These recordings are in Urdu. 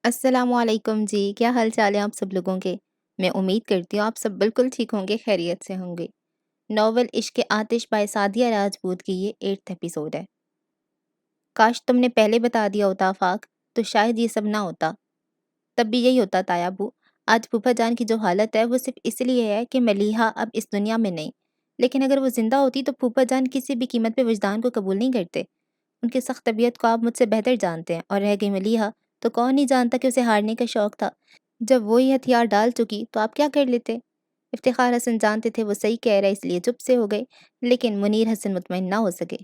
السلام علیکم جی، کیا حال چال ہے آپ سب لوگوں کے؟ میں امید کرتی ہوں آپ سب بالکل ٹھیک ہوں گے، خیریت سے ہوں گے۔ ناول عشق آتش بائے سعدیہ راجپوت کی یہ 8th ایپیسوڈ ہے۔ کاش تم نے پہلے بتا دیا ہوتا آفاق، تو شاید یہ سب نہ ہوتا۔ تب بھی یہی ہوتا تایا ابو۔ آج پھوپھا جان کی جو حالت ہے وہ صرف اس لیے ہے کہ ملیحہ اب اس دنیا میں نہیں، لیکن اگر وہ زندہ ہوتی تو پھوپھا جان کسی بھی قیمت پہ وجدان کو قبول نہیں کرتے۔ ان کی سخت طبیعت کو آپ مجھ سے بہتر جانتے ہیں، اور رہ گئی ملیحہ، تو کون نہیں جانتا کہ اسے ہارنے کا شوق تھا۔ جب وہی ہتھیار ڈال چکی تو آپ کیا کر لیتے؟ افتخار حسن جانتے تھے وہ صحیح کہہ رہا ہے، اس لیے چپ سے ہو گئے، لیکن منیر حسن مطمئن نہ ہو سکے۔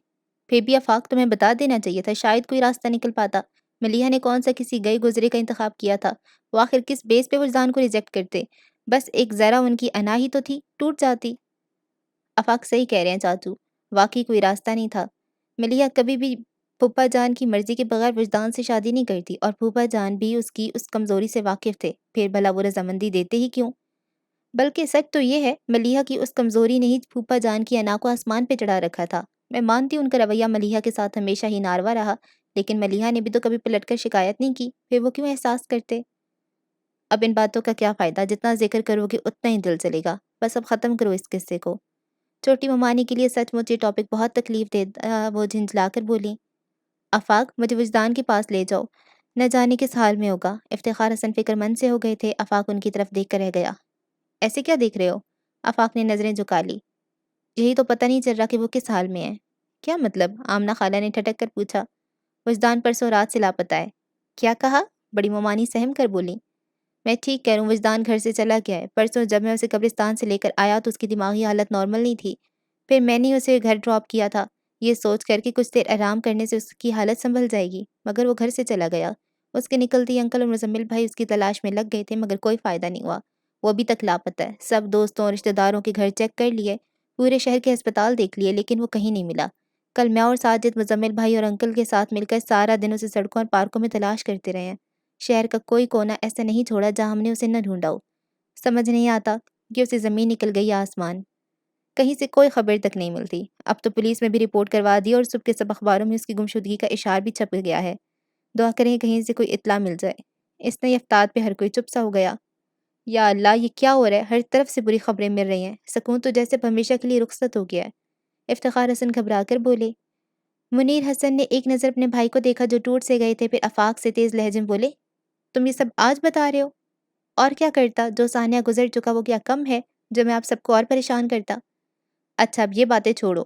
پھر بھی آفاق تمہیں بتا دینا چاہیے تھا، شاید کوئی راستہ نکل پاتا۔ ملیحہ نے کون سا کسی گئے گزرے کا انتخاب کیا تھا؟ وہ آخر کس بیس پہ وجدان کو ریجیکٹ کرتے؟ بس ایک ذرا ان کی انا ہی تو تھی، ٹوٹ جاتی۔ آفاق صحیح کہہ رہے ہیں چاچو، واقعی کوئی راستہ نہیں تھا۔ ملیحہ کبھی بھی پھوپھا جان کی مرضی کے بغیر وجدان سے شادی نہیں کرتی، اور پھوپھا جان بھی اس کی اس کمزوری سے واقف تھے، پھر بھلا وہ رضامندی دیتے ہی کیوں؟ بلکہ سچ تو یہ ہے، ملیحہ کی اس کمزوری نے ہی پھوپھا جان کی انا کو آسمان پہ چڑھا رکھا تھا۔ میں مانتی ہوں ان کا رویہ ملیحہ کے ساتھ ہمیشہ ہی ناروا رہا، لیکن ملیحہ نے بھی تو کبھی پلٹ کر شکایت نہیں کی، پھر وہ کیوں احساس کرتے؟ اب ان باتوں کا کیا فائدہ، جتنا ذکر کرو گے اتنا ہی دل چلے گا۔ بس اب ختم کرو اس قصے کو۔ چھوٹی ممانی کے لیے سچ مچ یہ ٹاپک بہت تکلیف دے، وہ جھنجلا کر بولی۔ آفاق مجھے وجدان کے پاس لے جاؤ، نہ جانے کس حال میں ہوگا۔ افتخار حسن فکر مند سے ہو گئے تھے، آفاق ان کی طرف دیکھ کر رہ گیا۔ ایسے کیا دیکھ رہے ہو؟ آفاق نے نظریں جھکا لی۔ یہی تو پتہ نہیں چل رہا کہ وہ کس حال میں ہے۔ کیا مطلب؟ آمنہ خالہ نے ٹھٹک کر پوچھا۔ وجدان پرسوں رات سے لاپتہ ہے۔ کیا کہا؟ بڑی ممانی سہم کر بولی۔ میں ٹھیک کہہ رہا ہوں، وجدان گھر سے چلا گیا ہے۔ پرسوں جب میں اسے قبرستان سے لے کر آیا تو اس کی دماغی حالت نارمل نہیں تھی، پھر میں نے اسے گھر ڈراپ کیا تھا، یہ سوچ کر کہ کچھ دیر آرام کرنے سے اس کی حالت سنبھل جائے گی، مگر وہ گھر سے چلا گیا۔ اس کے نکلتے ہی انکل اور مزمل بھائی اس کی تلاش میں لگ گئے تھے، مگر کوئی فائدہ نہیں ہوا۔ وہ ابھی تک لاپتہ ہے۔ سب دوستوں اور رشتہ داروں کے گھر چیک کر لیے، پورے شہر کے ہسپتال دیکھ لیے، لیکن وہ کہیں نہیں ملا۔ کل میں اور ساجد مزمل بھائی اور انکل کے ساتھ مل کر سارا دن اسے سڑکوں اور پارکوں میں تلاش کرتے رہے ہیں۔ شہر کا کوئی کونا ایسا نہیں چھوڑا جہاں ہم نے اسے نہ ڈھونڈا ہو۔ سمجھ نہیں آتا کہ اسے زمین نکل گئی یا آسمان، کہیں سے کوئی خبر تک نہیں ملتی۔ اب تو پولیس میں بھی رپورٹ کروا دی اور صبح کے سب اخباروں میں اس کی گمشدگی کا اشعار بھی چھپ گیا ہے۔ دعا کریں کہیں سے کوئی اطلاع مل جائے۔ اس نئی افتاد پہ ہر کوئی چپ سا ہو گیا۔ یا اللہ، یہ کیا ہو رہا ہے؟ ہر طرف سے بری خبریں مل رہی ہیں۔ سکون تو جیسے اب ہمیشہ کے لیے رخصت ہو گیا ہے۔ افتخار حسن گھبرا کر بولے۔ منیر حسن نے ایک نظر اپنے بھائی کو دیکھا جو ٹوٹ سے گئے تھے، پھر آفاق سے تیز لہجے میں بولے، تم یہ سب آج بتا رہے ہو؟ اور کیا کرتا، جو ثانیہ گزر چکا وہ کیا کم ہے جو میں آپ سب کو اور پریشان کرتا؟ اچھا اب یہ باتیں چھوڑو،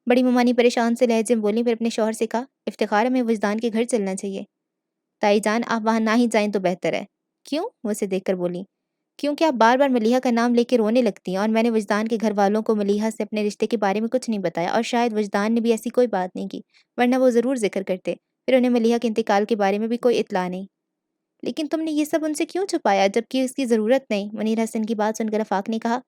بڑی ممانی پریشان سے لہجے میں بولی، پھر اپنے شوہر سے کہا، افتخار ہمیں وجدان کے گھر چلنا چاہیے۔ تائی جان آپ وہاں نہ ہی جائیں تو بہتر ہے۔ کیوں؟ وہ اسے دیکھ کر بولی۔ کیونکہ آپ بار بار ملیحہ کا نام لے کے رونے لگتی ہیں، اور میں نے وجدان کے گھر والوں کو ملیحہ سے اپنے رشتے کے بارے میں کچھ نہیں بتایا، اور شاید وجدان نے بھی ایسی کوئی بات نہیں کی، ورنہ وہ ضرور ذکر کرتے، پھر انہیں ملیحہ کے انتقال کے بارے میں بھی کوئی اطلاع نہیں۔ لیکن تم نے یہ سب ان سے کیوں چھپایا جبکہ اس کی ضرورت نہیں؟ منیر حسن کی بات سن کر آفاق نے کہا،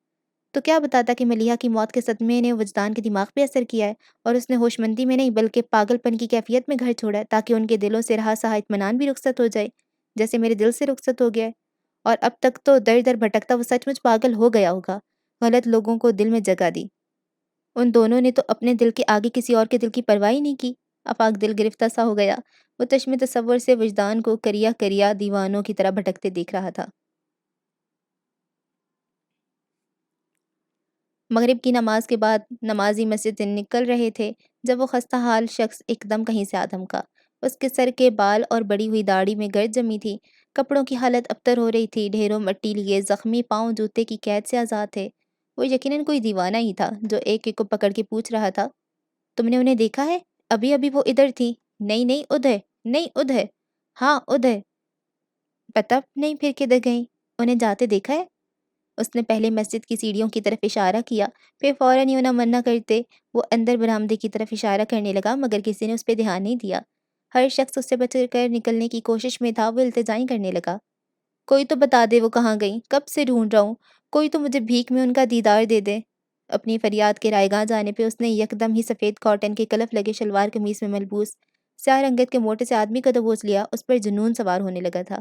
تو کیا بتاتا کہ ملیحہ کی موت کے صدمے نے وجدان کے دماغ پہ اثر کیا ہے، اور اس نے ہوش مندی میں نہیں بلکہ پاگل پن کی کیفیت میں گھر چھوڑا ہے، تاکہ ان کے دلوں سے رہا سہا اطمینان بھی رخصت ہو جائے، جیسے میرے دل سے رخصت ہو گیا ہے۔ اور اب تک تو در در بھٹکتا وہ سچ مچ پاگل ہو گیا ہوگا، غلط لوگوں کو دل میں جگہ دی۔ ان دونوں نے تو اپنے دل کے آگے کسی اور کے دل کی پرواہ ہی نہیں کی۔ آفاق دل گرفتہ سا ہو گیا، وہ چشم تصور سے وجدان کو کریا کریا دیوانوں کی طرح بھٹکتے دیکھ رہا تھا۔ مغرب کی نماز کے بعد نمازی مسجد سے نکل رہے تھے جب وہ خستہ حال شخص ایک دم کہیں سے آ دھمکا۔ اس کے سر کے بال اور بڑی ہوئی داڑھی میں گرد جمی تھی، کپڑوں کی حالت ابتر ہو رہی تھی، ڈھیروں مٹی لیے زخمی پاؤں جوتے کی قید سے آزاد تھے۔ وہ یقیناً کوئی دیوانہ ہی تھا جو ایک ایک کو پکڑ کے پوچھ رہا تھا، تم نے انہیں دیکھا ہے؟ ابھی ابھی وہ ادھر تھی۔ نہیں نہیں ادھر، نہیں ادھر، ہاں ادھر۔ پتہ نہیں پھر کدھر گئیں؟ انہیں جاتے دیکھا ہے؟ اس نے پہلے مسجد کی سیڑھیوں کی طرف اشارہ کیا، پھر فوراً ہی انہیں منع کرتے وہ اندر برآمدے کی طرف اشارہ کرنے لگا، مگر کسی نے اس پہ دھیان نہیں دیا۔ ہر شخص اس سے بچ کر نکلنے کی کوشش میں تھا، وہ التجائیں کرنے لگا، کوئی تو بتا دے وہ کہاں گئیں، کب سے ڈھونڈ رہا ہوں، کوئی تو مجھے بھیک میں ان کا دیدار دے دے۔ اپنی فریاد کے رائیگاں جانے پہ اس نے یکدم ہی سفید کاٹن کے کلف لگے شلوار قمیص میں ملبوس سیاہ رنگت کے موٹے سے آدمی کا دبوچ لیا۔ اس پر جنون سوار ہونے لگا تھا۔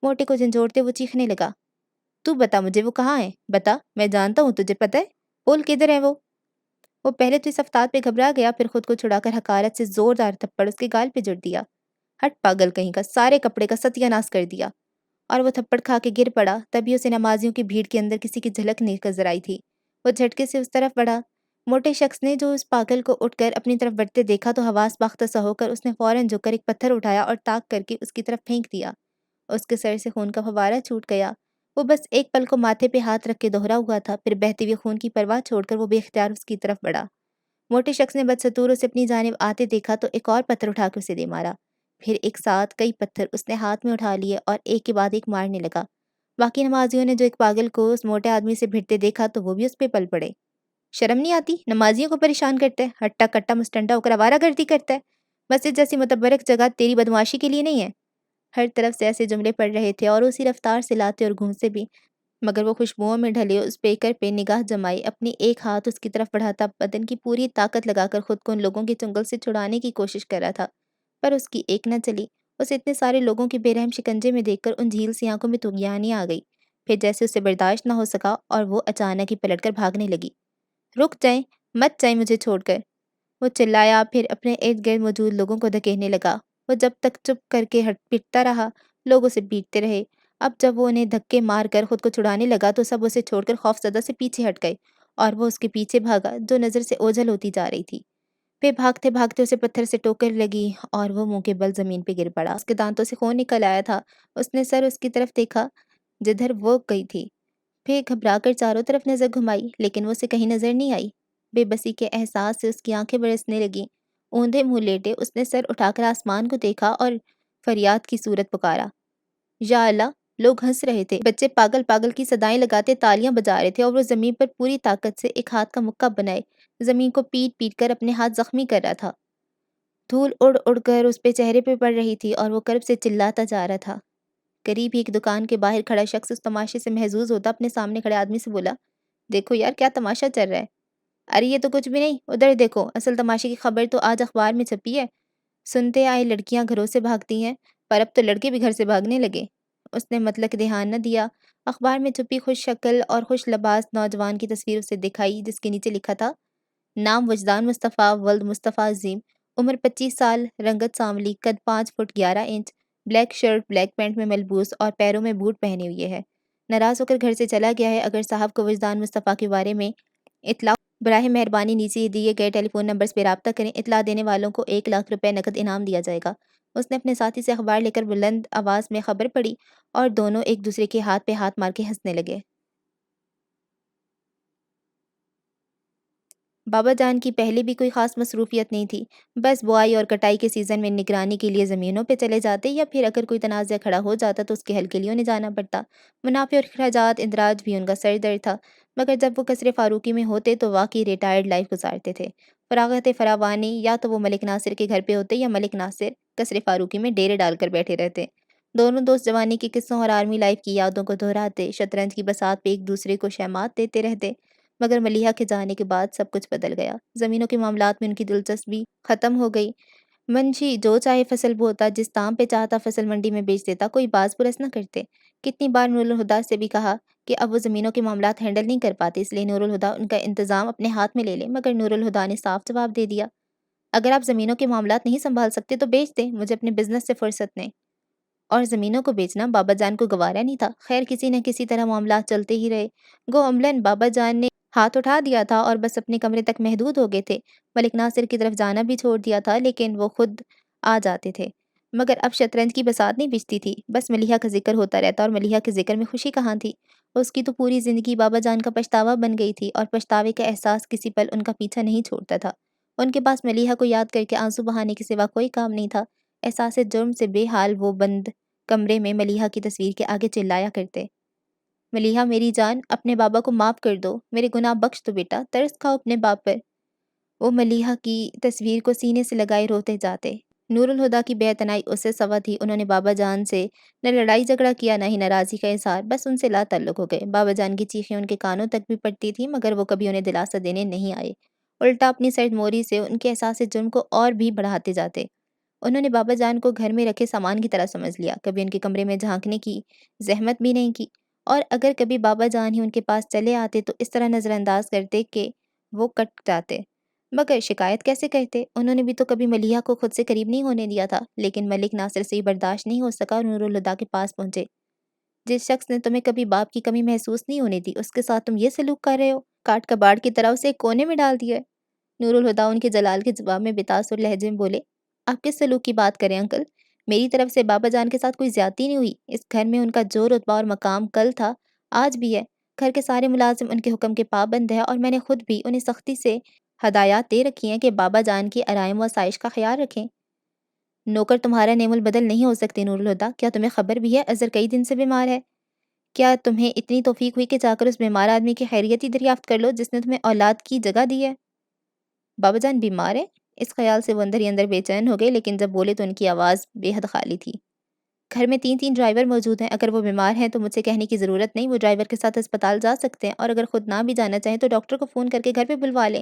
موٹے کو جھنجھوڑتے وہ چیخنے لگا، تو بتا مجھے وہ کہاں ہے، بتا، میں جانتا ہوں تجھے پتہ ہے، بول کدھر ہے وہ؟ وہ پہلے تو اس افتاد پہ گھبرا گیا، پھر خود کو چھڑا کر حقارت سے زوردار تھپڑ اس کے گال پہ جڑ دیا۔ ہٹ پاگل کہیں کا، سارے کپڑے کا ستیہ ناش کر دیا۔ اور وہ تھپڑ کھا کے گر پڑا۔ تبھی اسے نمازیوں کی بھیڑ کے اندر کسی کی جھلک نظر آئی تھی۔ وہ جھٹکے سے اس طرف بڑھا۔ موٹے شخص نے جو اس پاگل کو اٹھ کر اپنی طرف بڑھتے دیکھا تو حواس باختہ سا ہو کر اس نے فوراً جھک کر ایک پتھر اٹھایا اور تاک کر کے اس کی طرف پھینک دیا۔ اس کے سر سے خون کا فوارہ چھوٹ گیا۔ وہ بس ایک پل کو ماتھے پہ ہاتھ رکھ کے دوہرا ہوا تھا، پھر بہتے ہوئے خون کی پرواہ چھوڑ کر وہ بے اختیار اس کی طرف بڑھا۔ موٹے شخص نے بدستور اسے اپنی جانب آتے دیکھا تو ایک اور پتھر اٹھا کے اسے دے مارا۔ پھر ایک ساتھ کئی پتھر اس نے ہاتھ میں اٹھا لیے اور ایک کے بعد ایک مارنے لگا۔ باقی نمازیوں نے جو ایک پاگل کو اس موٹے آدمی سے بھیڑتے دیکھا تو وہ بھی اس پہ پل پڑے۔ شرم نہیں آتی؟ نمازیوں کو پریشان کرتا ہے، ہٹا کٹا مستنڈا ہو کر آوارہ گردی کرتا ہے۔ مسجد جیسی متبرک جگہ تیری بدمعاشی کے لیے نہیں ہے۔ ہر طرف سے ایسے جملے پڑ رہے تھے اور اسی رفتار سے لاتے اور گھونسے بھی، مگر وہ خوشبوؤں میں ڈھلے اس پیکر پہ نگاہ جمائی، اپنی ایک ہاتھ اس کی طرف بڑھاتا بدن کی پوری طاقت لگا کر خود کو ان لوگوں کے چنگل سے چھڑانے کی کوشش کر رہا تھا، پر اس کی ایک نہ چلی۔ اسے اتنے سارے لوگوں کے بے رحم شکنجے میں دیکھ کر ان جھیل سی آنکھوں میں طغیانی آ گئی۔ پھر جیسے اسے برداشت نہ ہو سکا اور وہ اچانک ہی پلٹ کر بھاگنے لگی۔ رک جائیں، مت جائیں مجھے چھوڑ کر، وہ چلایا، پھر اپنے ارد گرد موجود لوگوں کو دھکیلنے لگا۔ وہ جب تک چپ کر کے پٹتا رہا، لوگ اسے پیٹتے رہے۔ اب جب وہ انہیں دھکے مار کر خود کو چھڑانے لگا تو سب اسے چھوڑ کر خوف زدہ سے پیچھے ہٹ گئے اور وہ اس کے پیچھے بھاگا جو نظر سے اوجھل ہوتی جا رہی تھی۔ پھر بھاگتے بھاگتے اسے پتھر سے ٹوکر لگی اور وہ منہ کے بل زمین پہ گر پڑا۔ اس کے دانتوں سے خون نکل آیا تھا۔ اس نے سر اس کی طرف دیکھا جدھر وہ گئی تھی، پھر گھبرا کر چاروں طرف نظر گھمائی لیکن وہ اسے کہیں نظر نہیں آئی۔ بے بسی کے احساس سے اس کی آنکھیں برسنے لگیں۔ اوندھے منہ لیٹے اس نے سر اٹھا کر آسمان کو دیکھا اور فریاد کی صورت پکارا، یا اللہ! لوگ ہنس رہے تھے، بچے پاگل پاگل کی صدائیں لگاتے تالیاں بجا رہے تھے اور وہ زمین پر پوری طاقت سے ایک ہاتھ کا مکہ بنائے زمین کو پیٹ پیٹ کر اپنے ہاتھ زخمی کر رہا تھا۔ دھول اڑ اڑ کر اس پہ چہرے پہ پڑ رہی تھی اور وہ کرب سے چلاتا جا رہا تھا۔ قریب ہی ایک دکان کے باہر کھڑا شخص اس تماشے سے محظوظ ہوتا اپنے سامنے کھڑے آدمی سے بولا، دیکھو یار کیا تماشا چل رہا ہے۔ ارے یہ تو کچھ بھی نہیں، ادھر دیکھو، اصل تماشے کی خبر تو آج اخبار میں چھپی ہے۔ سنتے آئے لڑکیاں گھروں سے بھاگتی ہیں، پر اب تو لڑکے بھی گھر سے بھاگنے لگے۔ اس نے مطلق دھیان نہ دیا۔ اخبار میں چھپی خوش شکل اور خوش لباس نوجوان کی تصویر اسے دکھائی جس کے نیچے لکھا تھا، نام وجدان مصطفیٰ ولد مصطفیٰ عظیم، عمر 25 سال، رنگت سانولی، قد 5 foot 11 inch, black shirt black pant میں ملبوس اور پیروں میں بوٹ پہنے ہوئے ہے۔ ناراض ہو کر گھر سے چلا گیا ہے۔ اگر صاحب کو وجدان مصطفیٰ کے بارے میں اطلاع براہ مہربانی نیچے دیے گئے ٹیلی فون نمبرز پہ رابطہ کریں۔ اطلاع دینے والوں کو 1 لاکھ روپے نقد انعام دیا جائے گا۔ اس نے اپنے ساتھی سے اخبار لے کر بلند آواز میں خبر پڑھی اور دونوں ایک دوسرے کے ہاتھ پہ ہاتھ مار کے ہنسنے لگے۔ بابا جان کی پہلے بھی کوئی خاص مصروفیت نہیں تھی، بس بوائی اور کٹائی کے سیزن میں نگرانی کے لیے زمینوں پہ چلے جاتے یا پھر اگر کوئی تنازع کھڑا ہو جاتا تو اس کے حل کے لیے انہیں جانا پڑتا۔ منافع اور اخراجات اندراج بھی ان کا سر درد تھا، مگر جب وہ قصر فاروقی میں ہوتے تو واقعی ریٹائرڈ لائف گزارتے تھے۔ فراغت فراوانی، یا تو وہ ملک ناصر کے گھر پہ ہوتے یا ملک ناصر قصر فاروقی میں ڈیرے ڈال کر بیٹھے رہتے۔ دونوں دوست جوانی کے قصوں اور آرمی لائف کی یادوں کو دہراتے، شطرنج کی بساط پہ ایک دوسرے کو شہمات دیتے رہتے، مگر ملیحہ کے جانے کے بعد سب کچھ بدل گیا۔ زمینوں کے معاملات میں ان کی دلچسپی ختم ہو گئی۔ منشی جو چاہے فصل بوتا، جس دام پہ چاہتا فصل منڈی میں بیچ دیتا، کوئی باز پرس نہ کرتے۔ کتنی بار نور الہدیٰ سے بھی کہا کہ اب وہ زمینوں کے معاملات ہینڈل نہیں کر پاتے، اس لیے نور الہدیٰ ان کا انتظام اپنے ہاتھ میں لے لے، مگر نور الہدیٰ نے صاف جواب دے دیا، اگر آپ زمینوں کے معاملات نہیں سنبھال سکتے تو بیچ دیں، مجھے اپنے بزنس سے فرصت نہیں۔ اور زمینوں کو بیچنا بابا جان کو گوارا نہیں تھا۔ خیر کسی نہ کسی طرح معاملات چلتے ہی رہے۔ گو عملاً بابا جان نے ہاتھ اٹھا دیا تھا اور بس اپنے کمرے تک محدود ہو گئے تھے۔ ملک ناصر کی طرف جانا بھی چھوڑ دیا تھا، لیکن وہ خود آ جاتے تھے۔ مگر اب شطرنج کی بساط نہیں بچتی تھی، بس ملیحہ کا ذکر ہوتا رہتا، اور ملیحہ کے ذکر میں خوشی کہاں تھی؟ اس کی تو پوری زندگی بابا جان کا پچھتاوا بن گئی تھی، اور پچھتاوے کا احساس کسی پل ان کا پیچھا نہیں چھوڑتا تھا۔ ان کے پاس ملیحہ کو یاد کر کے آنسو بہانے کے سوا کوئی کام نہیں تھا۔ احساس جرم سے بے حال وہ بند کمرے میں ملیحہ کی تصویر کے آگے چلایا کرتے، ملیحہ میری جان، اپنے بابا کو معاف کر دو، میرے گناہ بخش دو بیٹا، ترس کھاؤ اپنے باپ پر۔ وہ ملیحہ کی تصویر کو سینے سے لگائے روتے جاتے۔ نور الہدیٰ کی بے اعتنائی اس سے سوا تھی۔ انہوں نے بابا جان سے نہ لڑائی جھگڑا کیا، نہ ہی ناراضی کا اظہار، بس ان سے لا تعلق ہو گئے۔ بابا جان کی چیخیں ان کے کانوں تک بھی پڑتی تھیں، مگر وہ کبھی انہیں دلاسا دینے نہیں آئے، الٹا اپنی سرد موری سے ان کے احساس جرم کو اور بھی بڑھاتے جاتے۔ انہوں نے بابا جان کو گھر میں رکھے سامان کی طرح سمجھ لیا، کبھی ان کے کمرے میں جھانکنے کی زحمت بھی نہیں کی، اور اگر کبھی بابا جان ہی ان کے پاس چلے آتے تو اس طرح نظر انداز کرتے کہ وہ کٹ جاتے۔ مگر شکایت کیسے کرتے؟ انہوں نے بھی تو کبھی ملیحہ کو خود سے قریب نہیں ہونے دیا تھا، لیکن ملک ناصر سے ہی برداشت نہیں ہو سکا اور نور الہدیٰ کے پاس پہنچے۔ جس شخص نے تمہیں کبھی باپ کی کمی محسوس نہیں ہونے دی، اس کے ساتھ تم یہ سلوک کر رہے ہو؟ کاٹ کباڑ کی طرح اسے ایک کونے میں ڈال دیا ہے۔ نور الہدیٰ ان کے جلال کے جواب میں بےتاثر لہجے میں بولے، آپ کس سلوک کی بات کریں انکل؟ میری طرف سے بابا جان کے ساتھ کوئی زیادتی نہیں ہوئی۔ اس گھر میں ان کا جو رتبہ اور مقام کل تھا، آج بھی ہے۔ گھر کے سارے ملازم ان کے حکم کے پابند ہیں اور میں نے خود بھی انہیں سختی سے ہدایات دے رکھی ہیں کہ بابا جان کی آرائم و آسائش کا خیال رکھیں۔ نوکر تمہارا نعم البدل نہیں ہو سکتے نور الہدیٰ۔ کیا تمہیں خبر بھی ہے اظہر کئی دن سے بیمار ہے؟ کیا تمہیں اتنی توفیق ہوئی کہ جا کر اس بیمار آدمی کی خیریت ہی دریافت کر لو جس نے تمہیں اولاد کی جگہ دی ہے؟ بابا جان بیمار ہیں؟ اس خیال سے وہ اندر ہی اندر بے چین ہو گئے، لیکن جب بولے تو ان کی آواز بے حد خالی تھی۔ گھر میں 3 ڈرائیور موجود ہیں، اگر وہ بیمار ہیں تو مجھ سے کہنے کی ضرورت نہیں، وہ ڈرائیور کے ساتھ اسپتال جا سکتے ہیں، اور اگر خود نہ بھی جانا چاہیں تو ڈاکٹر کو فون کر کے گھر پہ بلوا لیں۔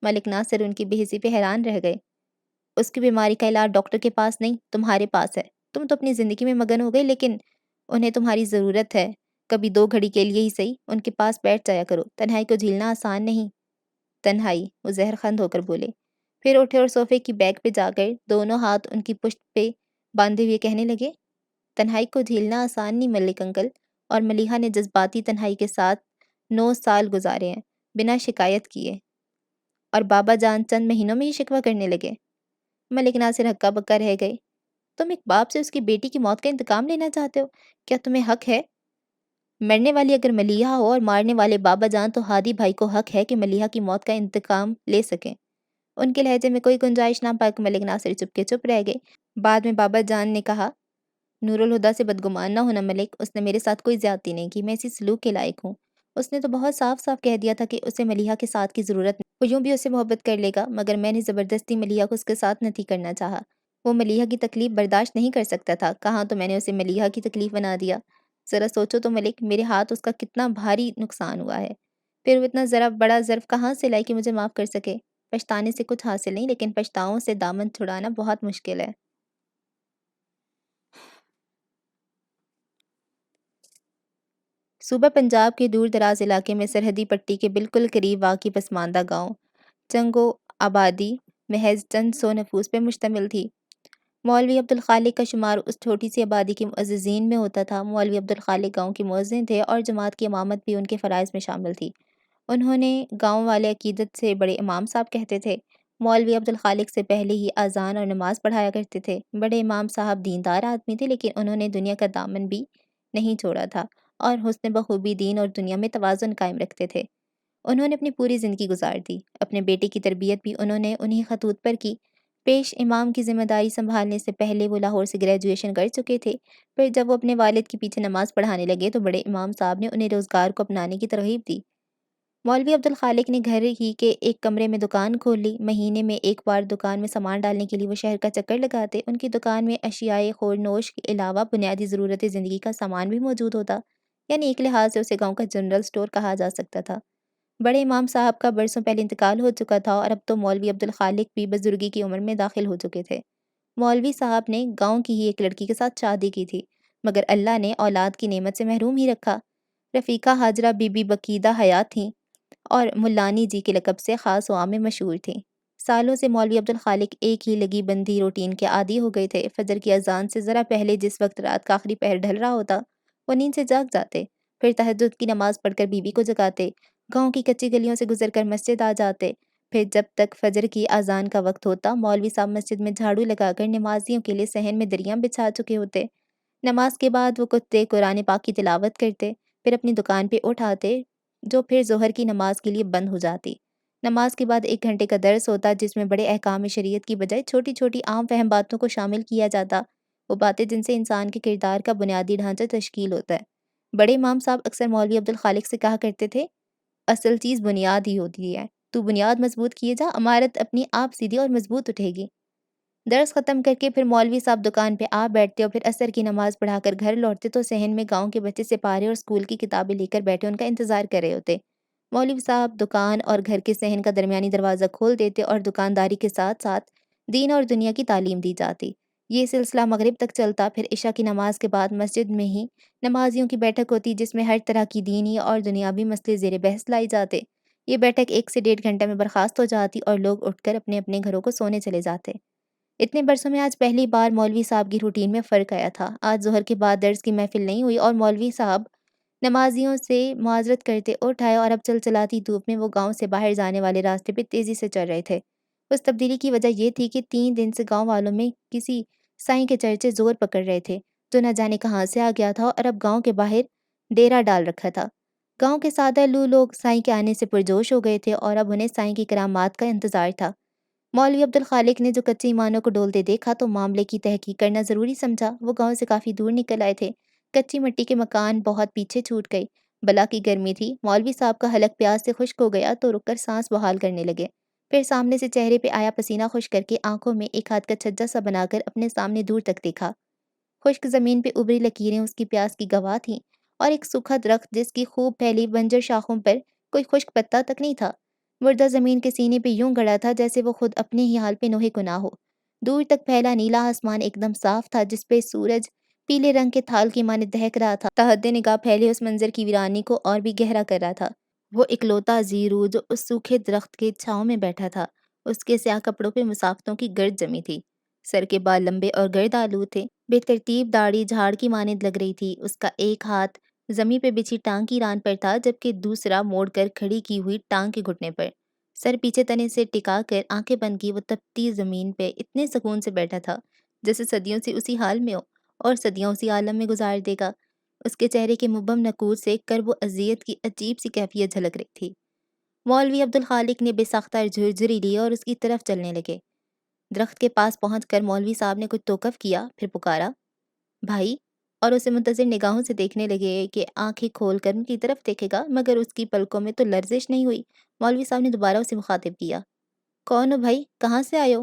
ملک ناصر ان کی بے حسی پہ حیران رہ گئے۔ اس کی بیماری کا علاج ڈاکٹر کے پاس نہیں، تمہارے پاس ہے۔ تم تو اپنی زندگی میں مگن ہو گئے، لیکن انہیں تمہاری ضرورت ہے۔ کبھی 2 گھڑی کے لیے ہی صحیح ان کے پاس بیٹھ جایا کرو، تنہائی کو جھیلنا آسان نہیں۔ تنہائی، وہ زہر خند ہو کر بولے، پھر اٹھے اور صوفے کی بیک پہ جا کر دونوں ہاتھ ان کی پشت پہ باندھے ہوئے کہنے لگے، تنہائی کو جھیلنا آسان نہیں ملک انکل، اور ملیحہ نے جذباتی تنہائی کے ساتھ 9 سال گزارے ہیں بنا شکایت کیے، اور بابا جان چند مہینوں میں ہی شکوہ کرنے لگے۔ ملک ناصر ہکا بکا رہ گئے۔ تم ایک باپ سے اس کی بیٹی کی موت کا انتقام لینا چاہتے ہو؟ کیا تمہیں حق ہے؟ مرنے والی اگر ملیحہ ہو اور مارنے والے بابا جان، تو ہادی بھائی کو حق ہے کہ ملیحہ کی موت کا انتقام لے سکیں۔ ان کے لہجے میں کوئی گنجائش نہ پا کر ملک ناصر چپ کے چپ رہ گئے۔ بعد میں بابا جان نے کہا، نور الہدیٰ سے بدگمان نہ ہونا ملک، اس نے میرے ساتھ کوئی زیادتی نہیں کی، میں اسی سلوک کے لائق ہوں۔ اس نے تو بہت صاف صاف کہہ دیا تھا کہ اسے ملیحہ کے ساتھ کی ضرورت نہیں، وہ یوں بھی اس سے محبت کر لے گا، مگر میں نے زبردستی ملیحہ کو اس کے ساتھ نہیں کرنا چاہا۔ وہ ملیحہ کی تکلیف برداشت نہیں کر سکتا تھا، کہاں تو میں نے اسے ملیحہ کی تکلیف بنا دیا۔ ذرا سوچو تو ملک، میرے ہاتھ اس کا کتنا بھاری نقصان ہوا ہے، پھر وہ اتنا ذرا بڑا ظرف کہاں سے لائے کہ مجھے معاف کر سکے؟ پچھتانے سے کچھ حاصل نہیں، لیکن پچھتاؤں سے دامن چھڑانا بہت مشکل ہے۔ صوبہ پنجاب کے دور دراز علاقے میں سرحدی پٹی کے بالکل قریب واقع پسماندہ گاؤں چنگ و آبادی محض چند 100 نفوس پہ مشتمل تھی۔ مولوی عبدالخالق کا شمار اس چھوٹی سی آبادی کے معززین میں ہوتا تھا۔ مولوی عبدالخالق گاؤں کے مؤذن تھے اور جماعت کی امامت بھی ان کے فرائض میں شامل تھی۔ انہوں نے گاؤں والے عقیدت سے بڑے امام صاحب کہتے تھے۔ مولوی عبدالخالق سے پہلے ہی اذان اور نماز پڑھایا کرتے تھے۔ بڑے امام صاحب دیندار آدمی تھے، لیکن انہوں نے دنیا کا دامن بھی نہیں چھوڑا تھا اور حسن بخوبی دین اور دنیا میں توازن قائم رکھتے تھے۔ انہوں نے اپنی پوری زندگی گزار دی۔ اپنے بیٹے کی تربیت بھی انہوں نے انہی خطوط پر کی۔ پیش امام کی ذمہ داری سنبھالنے سے پہلے وہ لاہور سے گریجویشن کر چکے تھے۔ پھر جب وہ اپنے والد کے پیچھے نماز پڑھانے لگے تو بڑے امام صاحب نے انہیں روزگار کو اپنانے کی ترغیب دی۔ مولوی عبدالخالق نے گھر ہی کے ایک کمرے میں دکان کھول لی۔ مہینے میں ایک بار دکان میں سامان ڈالنے کے لیے وہ شہر کا چکر لگاتے۔ ان کی دکان میں اشیائے خور نوش کے علاوہ بنیادی ضرورت زندگی کا سامان بھی موجود ہوتا، یعنی ایک لحاظ سے اسے گاؤں کا جنرل سٹور کہا جا سکتا تھا۔ بڑے امام صاحب کا برسوں پہلے انتقال ہو چکا تھا اور اب تو مولوی عبدالخالق بھی بزرگی کی عمر میں داخل ہو چکے تھے۔ مولوی صاحب نے گاؤں کی ہی ایک لڑکی کے ساتھ شادی کی تھی، مگر اللہ نے اولاد کی نعمت سے محروم ہی رکھا۔ رفیقہ حاجرہ بی بی بقیدہ حیات تھیں اور ملانی جی کے لقب سے خاص و عام میں مشہور تھیں۔ سالوں سے مولوی عبدالخالق ایک ہی لگی بندھی روٹین کے عادی ہو گئے تھے۔ فجر کی اذان سے ذرا پہلے جس وقت رات کا آخری پہر ڈھل رہا ہوتا، وہ نیند سے جاگ جاتے، پھر تہجد کی نماز پڑھ کر بیوی کو جگاتے، گاؤں کی کچی گلیوں سے گزر کر مسجد آ جاتے، پھر جب تک فجر کی اذان کا وقت ہوتا مولوی صاحب مسجد میں جھاڑو لگا کر نمازیوں کے لیے صحن میں دریاں بچھا چکے ہوتے۔ نماز کے بعد وہ کتے قرآن پاک کی تلاوت کرتے، پھر اپنی دکان پہ اٹھ آتے، جو پھر ظہر کی نماز کے لیے بند ہو جاتی۔ نماز کے بعد 1 گھنٹے کا درس ہوتا جس میں بڑے احکام شریعت کی بجائے چھوٹی چھوٹی عام فہم باتوں کو شامل کیا جاتا، وہ باتیں جن سے انسان کے کردار کا بنیادی ڈھانچہ تشکیل ہوتا ہے۔ بڑے امام صاحب اکثر مولوی عبدالخالق سے کہا کرتے تھے، اصل چیز بنیاد ہی ہوتی ہے، تو بنیاد مضبوط کیے جا، عمارت اپنی آپ سیدھی اور مضبوط اٹھے گی۔ درس ختم کر کے پھر مولوی صاحب دکان پہ آ بیٹھتے اور پھر عصر کی نماز پڑھا کر گھر لوٹتے تو صحن میں گاؤں کے بچے سپارے اور اسکول کی کتابیں لے کر بیٹھے ان کا انتظار کر رہے ہوتے۔ مولوی صاحب دکان اور گھر کے صحن کا درمیانی دروازہ کھول دیتے اور دکانداری کے ساتھ ساتھ دین اور دنیا کی تعلیم دی جاتی۔ یہ سلسلہ مغرب تک چلتا، پھر عشاء کی نماز کے بعد مسجد میں ہی نمازیوں کی بیٹھک ہوتی جس میں ہر طرح کی دینی اور دنیاوی مسئلے زیر بحث لائے جاتے۔ یہ بیٹھک 1 سے 1.5 گھنٹے میں برخاست ہو جاتی اور لوگ اٹھ کر اپنے اپنے گھروں کو سونے چلے جاتے۔ اتنے برسوں میں آج پہلی بار مولوی صاحب کی روٹین میں فرق آیا تھا۔ آج ظہر کے بعد درس کی محفل نہیں ہوئی اور مولوی صاحب نمازیوں سے معذرت کرتے اٹھ آئے اور اب چلچلاتی دھوپ میں وہ گاؤں سے باہر جانے والے راستے پہ تیزی سے چل رہے تھے۔ اس تبدیلی کی وجہ یہ تھی کہ 3 دن سے گاؤں والوں میں کسی سائیں کے چرچے زور پکڑ رہے تھے، جو نہ جانے کہاں سے آ گیا تھا اور اب گاؤں کے باہر ڈیرا ڈال رکھا تھا۔ گاؤں کے سادہ لوگ سائیں کے آنے سے پرجوش ہو گئے تھے اور اب انہیں سائیں کی کرامات کا انتظار تھا۔ مولوی عبدالخالق نے جو کچے ایمانوں کو ڈولتے دیکھا تو معاملے کی تحقیق کرنا ضروری سمجھا۔ وہ گاؤں سے کافی دور نکل آئے تھے، کچی مٹی کے مکان بہت پیچھے چھوٹ گئی، بلا کی گرمی تھی، مولوی صاحب کا حلق پیاس سے خشک ہو گیا تو رک کر سانس بحال کرنے لگے۔ پھر سامنے سے چہرے پہ آیا پسینہ خشک کر کے آنکھوں میں ایک ہاتھ کا چھجا سا بنا کر اپنے سامنے دور تک دیکھا۔ خشک زمین پہ ابری لکیریں اس کی پیاس کی گواہ تھیں اور ایک سوکھا درخت جس کی خوب پھیلی بنجر شاخوں پر کوئی خشک پتا تک نہیں تھا، مردہ زمین کے سینے پہ یوں گڑا تھا جیسے وہ خود اپنے ہی حال پہ نوحہ کنا ہو۔ دور تک پھیلا نیلا آسمان ایک دم صاف تھا جس پہ سورج پیلے رنگ کے تھال کی مانے دہک رہا تھا۔ تحد نگاہ پھیلے اس منظر کی ویرانی کو اور بھی گہرا کر رہا تھا۔ وہ اکلوتا زیرو جو اس سوکھے درخت کے چھاؤں میں بیٹھا تھا، اس کے سیاہ کپڑوں پہ مسافتوں کی گرد جمی تھی، سر کے بال لمبے اور گرد آلود تھے، بے ترتیب داڑھی جھاڑ کی مانند لگ رہی تھی۔ اس کا ایک ہاتھ زمیں پہ بچھی ٹانگ کی ران پر تھا جبکہ دوسرا موڑ کر کھڑی کی ہوئی ٹانگ کے گھٹنے پر، سر پیچھے تنے سے ٹکا کر آنکھیں بند کی وہ تپتی زمین پہ اتنے سکون سے بیٹھا تھا جیسے صدیوں سے اسی حال میں ہو اور صدیوں اسی عالم میں گزار دے گا۔ اس کے چہرے کے مبہم نقور سے کرب و اذیت کی عجیب سی کیفیت جھلک رہی تھی۔ مولوی عبدالخالق نے بے ساختہ جھرجھری لی اور اس کی طرف چلنے لگے۔ درخت کے پاس پہنچ کر مولوی صاحب نے کچھ توقف کیا، پھر پکارا، بھائی، اور اسے منتظر نگاہوں سے دیکھنے لگے کہ آنکھیں کھول کر ان کی طرف دیکھے گا، مگر اس کی پلکوں میں تو لرزش نہیں ہوئی۔ مولوی صاحب نے دوبارہ اسے مخاطب کیا، کون ہو بھائی، کہاں سے آئے ہو؟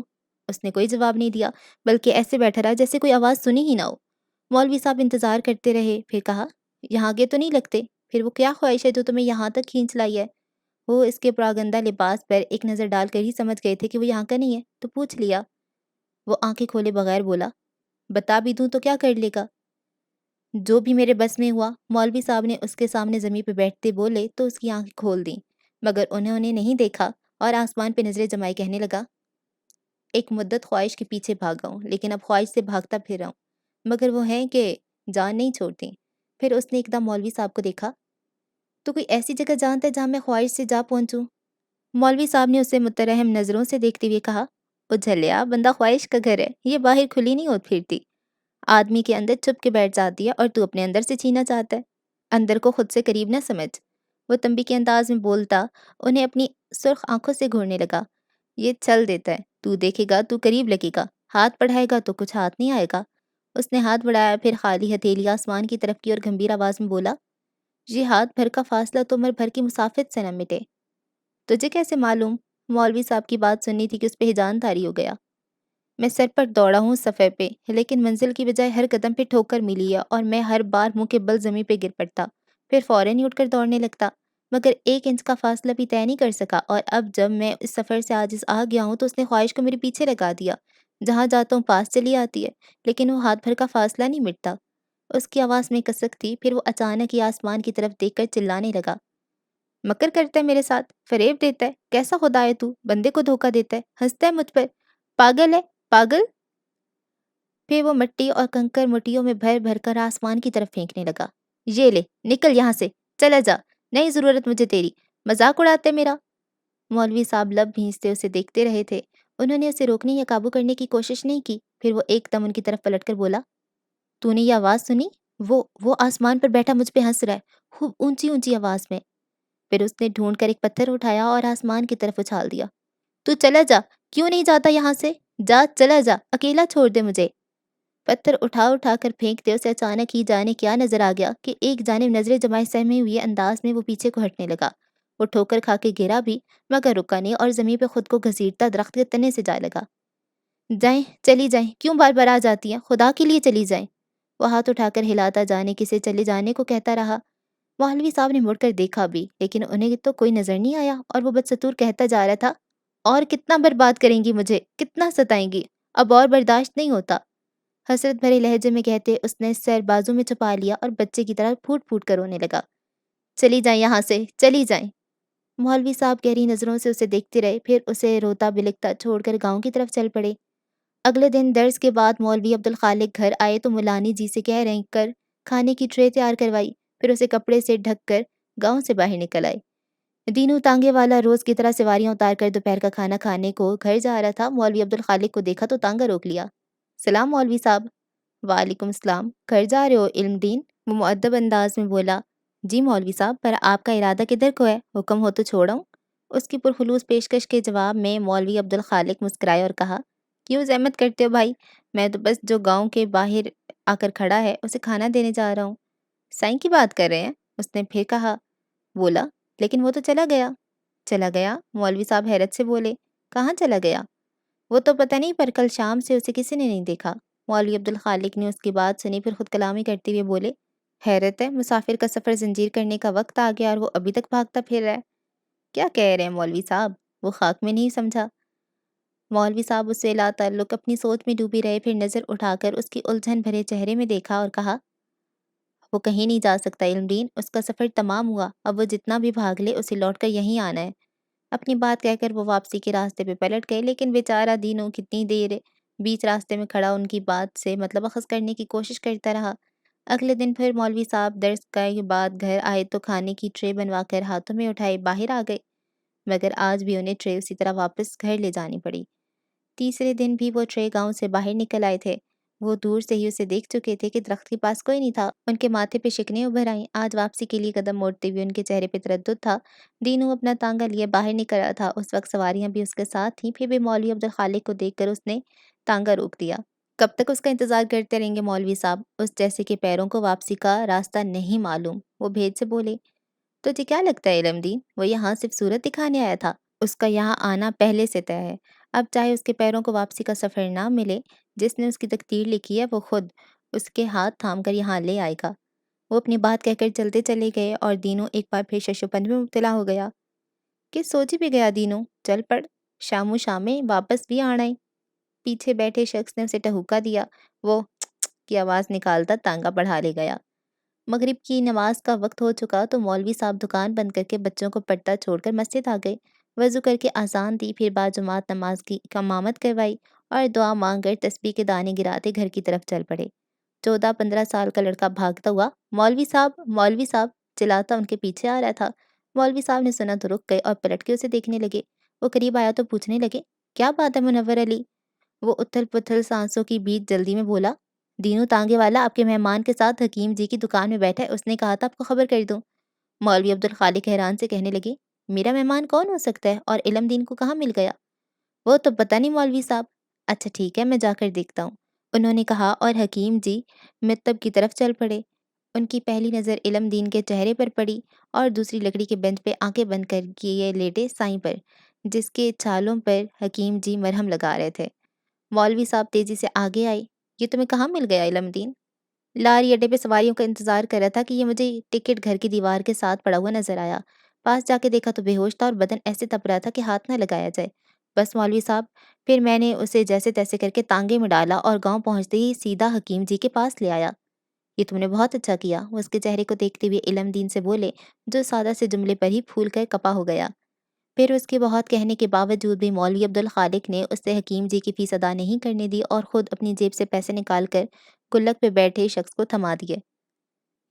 اس نے کوئی جواب نہیں دیا بلکہ ایسے بیٹھا رہا جیسے کوئی آواز سنی ہی نہ ہو۔ مولوی صاحب انتظار کرتے رہے، پھر کہا، یہاں کے تو نہیں لگتے، پھر وہ کیا خواہش ہے جو تمہیں یہاں تک کھینچ لائی ہے؟ وہ اس کے پراگندہ لباس پر ایک نظر ڈال کر ہی سمجھ گئے تھے کہ وہ یہاں کا نہیں ہے، تو پوچھ لیا۔ وہ آنکھیں کھولے بغیر بولا، بتا بھی دوں تو کیا کر لے گا؟ جو بھی میرے بس میں ہوا۔ مولوی صاحب نے اس کے سامنے زمین پہ بیٹھتے بولے تو اس کی آنکھیں کھول دیں، مگر انہوں نے نہیں دیکھا اور آسمان پہ نظریں جمائے کہنے لگا، ایک مدت خواہش کے پیچھے بھاگا ہوں لیکن اب خواہش سے بھاگتا پھر رہا ہوں، مگر وہ ہیں کہ جان نہیں چھوڑتی۔ پھر اس نے ایک دم مولوی صاحب کو دیکھا، تو کوئی ایسی جگہ جانتا ہے جہاں میں خواہش سے جا پہنچوں؟ مولوی صاحب نے اسے مترحم نظروں سے دیکھتے ہوئے کہا، او جھلیا، بندہ خواہش کا گھر ہے، یہ باہر کھلی نہیں ہوت پھرتی، آدمی کے اندر چھپ کے بیٹھ جاتی ہے اور تو اپنے اندر سے چھینا چاہتا ہے، اندر کو خود سے قریب نہ سمجھ۔ وہ تنبیہ کے انداز میں بولتا انہیں اپنی سرخ آنکھوں سے گھورنے لگا، یہ چل دیتا ہے، تو دیکھے گا تو قریب لگے گا، ہاتھ بڑھائے گا تو کچھ ہاتھ نہیں آئے گا۔ اس نے ہاتھ بڑھایا، پھر خالی ہتھیلی آسمان کی طرف کی اور گمبھیر آواز میں بولا، یہ ہاتھ بھر کا فاصلہ تو عمر بھر کی مسافت سے نہ مٹے۔ تجھے کیسے معلوم؟ مولوی صاحب کی بات سننی تھی کہ اس پہ ہیجان طاری ہو گیا۔ میں سر پر دوڑا ہوں سفر پہ، لیکن منزل کی بجائے ہر قدم پہ ٹھوکر ملی ہے اور میں ہر بار منہ کے بل زمین پہ گر پڑتا، پھر فوراً ہی اٹھ کر دوڑنے لگتا، مگر 1 انچ کا فاصلہ بھی طے نہیں کر سکا۔ اور اب جب میں اس سفر سے عاجز آ گیا ہوں تو اس نے خواہش کو میرے پیچھے لگا دیا، جہاں جاتا ہوں پاس چلی آتی ہے، لیکن وہ ہاتھ بھر کا فاصلہ نہیں مٹتا۔ اس کی آواز میں کسک تھی، پھر وہ اچانک ہی آسمان کی طرف دیکھ کر چلانے لگا، مکر کرتا ہے میرے ساتھ، فریب دیتا ہے، کیسا خدا ہے تو، بندے کو دھوکہ دیتا ہے، ہنستا ہے مجھ پر، پاگل ہے، پاگل۔ پھر وہ مٹی اور کنکر مٹیوں میں بھر بھر کر آسمان کی طرف پھینکنے لگا، یہ لے، نکل یہاں سے، چلا جا، نہیں ضرورت مجھے تیری، مذاق اڑاتا ہے میرا۔ مولوی صاحب لب بھینچتے اسے دیکھتے رہے تھے، انہوں نے اسے روکنے یا قابو کرنے کی کوشش نہیں کی۔ پھر وہ ایک دم ان کی طرف پلٹ کر بولا، تو نے یہ آواز سنی؟ وہ آسمان پر بیٹھا مجھ پہ ہنس رہا ہے، خوب اونچی اونچی آواز میں۔ پھر اس نے ڈھونڈ کر ایک پتھر اٹھایا اور آسمان کی طرف اچھال دیا، تو چلا جا، کیوں نہیں جاتا یہاں سے، جا، چلا جا، اکیلا چھوڑ دے مجھے۔ پتھر اٹھا اٹھا کر پھینکتے اسے اچانک ہی جانے کیا نظر آ گیا کہ ایک جانب نظریں جمائے سہمے ہوئے انداز میں وہ پیچھے کو ہٹنے لگا۔ وہ ٹھوکر کھا کے گرا بھی، مگر رکا نہیں اور زمین پہ خود کو گھسیٹتا درخت کے تنے سے جا لگا۔ جائیں، چلی جائیں، کیوں بار بار آ جاتی ہیں، خدا کے لیے چلی جائیں۔ وہ ہاتھ اٹھا کر ہلاتا جانے کسے چلے جانے کو کہتا رہا۔ مولوی صاحب نے مڑ کر دیکھا بھی، لیکن انہیں تو کوئی نظر نہیں آیا اور وہ بدستور کہتا جا رہا تھا، اور کتنا برباد کریں گی مجھے، کتنا ستائیں گی، اب اور برداشت نہیں ہوتا۔ حسرت بھرے لہجے میں کہتے اس نے سر بازو میں چھپا لیا اور بچے کی طرح پھوٹ پھوٹ کر رونے لگا، چلی جائیں یہاں سے، چلی جائیں۔ مولوی صاحب گہری نظروں سے اسے دیکھتے رہے، پھر اسے روتا بلکتا چھوڑ کر گاؤں کی طرف چل پڑے۔ اگلے دن درس کے بعد مولوی عبدالخالق گھر آئے تو مولانی جی سے کہہ رہے کر کھانے کی ٹرے تیار کروائی، پھر اسے کپڑے سے ڈھک کر گاؤں سے باہر نکل آئے۔ دینو تانگے والا روز کی طرح سواریاں اتار کر دوپہر کا کھانا کھانے کو گھر جا رہا تھا۔ مولوی عبدالخالق کو دیکھا تو تانگا روک لیا۔ سلام مولوی صاحب۔ وعلیکم السلام۔ گھر جا رہے ہو علم دین؟ وہ مؤدب انداز میں بولا۔ جی مولوی صاحب، پر آپ کا ارادہ کدھر کو ہے؟ حکم ہو تو چھوڑاؤں؟ اس کی پرخلوص پیشکش کے جواب میں مولوی عبدالخالق مسکرائے اور کہا، کیوں زحمت کرتے ہو بھائی؟ میں تو بس جو گاؤں کے باہر آ کر کھڑا ہے اسے کھانا دینے جا رہا ہوں۔ سائیں کی بات کر رہے ہیں؟ اس نے پھر کہا۔ بولا، لیکن وہ تو چلا گیا۔ چلا گیا؟ مولوی صاحب حیرت سے بولے، کہاں چلا گیا؟ وہ تو پتہ نہیں، پر کل شام سے اسے کسی نے نہیں دیکھا۔ مولوی عبدالخالق نے اس کی بات سنی، پھر خود کلامی کرتے ہوئے بولے، حیرت ہے، مسافر کا سفر زنجیر کرنے کا وقت آ گیا اور وہ ابھی تک بھاگتا پھر رہا ہے۔ کیا کہہ رہے ہیں مولوی صاحب؟ وہ خاک میں نہیں سمجھا۔ مولوی صاحب اس سے لا تعلق اپنی سوچ میں ڈوبی رہے، پھر نظر اٹھا کر اس کی الجھن بھرے چہرے میں دیکھا اور کہا، وہ کہیں نہیں جا سکتا علم دین، اس کا سفر تمام ہوا، اب وہ جتنا بھی بھاگ لے اسے لوٹ کر یہیں آنا ہے۔ اپنی بات کہہ کر وہ واپسی کے راستے پہ پلٹ گئے، لیکن بیچارہ دینوں کتنی دیر بیچ راستے میں کھڑا ان کی بات سے مطلب اخذ کرنے کی کوشش کرتا رہا۔ اگلے دن پھر مولوی صاحب درس کے بعد گھر آئے تو کھانے کی ٹرے بنوا کر ہاتھوں میں اٹھائے باہر آ گئے، مگر آج بھی انہیں ٹرے اسی طرح واپس گھر لے جانی پڑی۔ تیسرے دن بھی وہ ٹرے گاؤں سے باہر نکل آئے تھے۔ وہ دور سے ہی اسے دیکھ چکے تھے کہ درخت کے پاس کوئی نہیں تھا۔ ان کے ماتھے پہ شکنیں ابھر آئیں۔ آج واپسی کے لیے قدم موڑتے ہوئے ان کے چہرے پہ تردد تھا۔ دینو اپنا تانگا لیے باہر نکل رہا تھا، اس وقت سواریاں بھی اس کے ساتھ تھیں، پھر بھی مولوی عبدالخالق کو دیکھ کر اس نے تانگا روک دیا۔ کب تک اس کا انتظار کرتے رہیں گے مولوی صاحب؟ اس جیسے کہ پیروں کو واپسی کا راستہ نہیں معلوم، وہ بھید سے بولے۔ تجھے کیا لگتا ہے علم دین، وہ یہاں صرف صورت دکھانے آیا تھا؟ اس کا یہاں آنا پہلے سے طے ہے۔ اب چاہے اس کے پیروں کو واپسی کا سفر نہ ملے، جس نے اس کی تقدیر لکھی ہے وہ خود اس کے ہاتھ تھام کر یہاں لے آئے گا۔ وہ اپنی بات کہہ کر چلتے چلے گئے اور دینو ایک بار پھر شش و پنج میں مبتلا ہو گیا۔ کہ سوچی بھی گیا دینو، چل پڑ، شام و شامیں واپس بھی آنا ہے۔ پیچھے بیٹھے شخص نے اسے ٹہوکا دیا۔ وہ کی آواز نکالتا تانگا بڑھا لے گیا۔ مغرب کی نماز کا وقت ہو چکا تو مولوی صاحب دکان بند کر کے بچوں کو پڑھتا چھوڑ کر مسجد آ گئے۔ وضو کر کے اذان دی، پھر بعد جماعت نماز کی امامت کروائی اور دعا مانگ کر تسبیح کے دانے گراتے گھر کی طرف چل پڑے۔ 14-15 سال کا لڑکا بھاگتا ہوا مولوی صاحب چلاتا ان کے پیچھے آ رہا تھا۔ مولوی صاحب نے سنا تو رک گئے اور پلٹ کے اسے دیکھنے لگے۔ وہ قریب آیا تو پوچھنے لگے، کیا بات ہے منور علی؟ وہ اتھل پتھل سانسوں کی بیچ جلدی میں بولا، دینو تانگے والا آپ کے مہمان کے ساتھ حکیم جی کی دکان میں بیٹھا ہے، اس نے کہا تھا آپ کو خبر کر دوں۔ مولوی عبدالخالق حیران سے کہنے لگے، میرا مہمان کون ہو سکتا ہے اور علم دین کو کہاں مل گیا؟ وہ تو پتہ نہیں مولوی صاحب۔ اچھا ٹھیک ہے، میں جا کر دیکھتا ہوں، انہوں نے کہا اور حکیم جی مکتب کی طرف چل پڑے۔ ان کی پہلی نظر علم دین کے چہرے پر پڑی اور دوسری لکڑی کے بینچ پہ آنکھیں بند کر کیے لیٹے سائیں پر، جس کے چھالوں پر حکیم جی مرہم لگا رہے تھے۔ مولوی صاحب تیزی سے آگے آئے، یہ تمہیں کہاں مل گیا علم دین؟ لاری اڈے پہ سواریوں کا انتظار کر رہا تھا کہ یہ مجھے ٹکٹ گھر کی دیوار کے ساتھ پڑا ہوا نظر آیا۔ پاس جا کے دیکھا تو بے ہوش تھا اور بدن ایسے تپ رہا تھا کہ ہاتھ نہ لگایا جائے۔ بس مولوی صاحب، پھر میں نے اسے جیسے تیسے کر کے تانگے میں ڈالا اور گاؤں پہنچتے ہی سیدھا حکیم جی کے پاس لے آیا۔ یہ تم نے بہت اچھا کیا، وہ اس کے چہرے کو دیکھتے ہوئے علم دین سے بولے، جو سادہ سے جملے پر ہی پھول کر کپا ہو گیا۔ پھر اس کے بہت کہنے کے باوجود بھی مولوی عبدالخالق نے اس سے حکیم جی کی فیس ادا نہیں کرنے دی اور خود اپنی جیب سے پیسے نکال کر گلک پہ بیٹھے شخص کو تھما دیے۔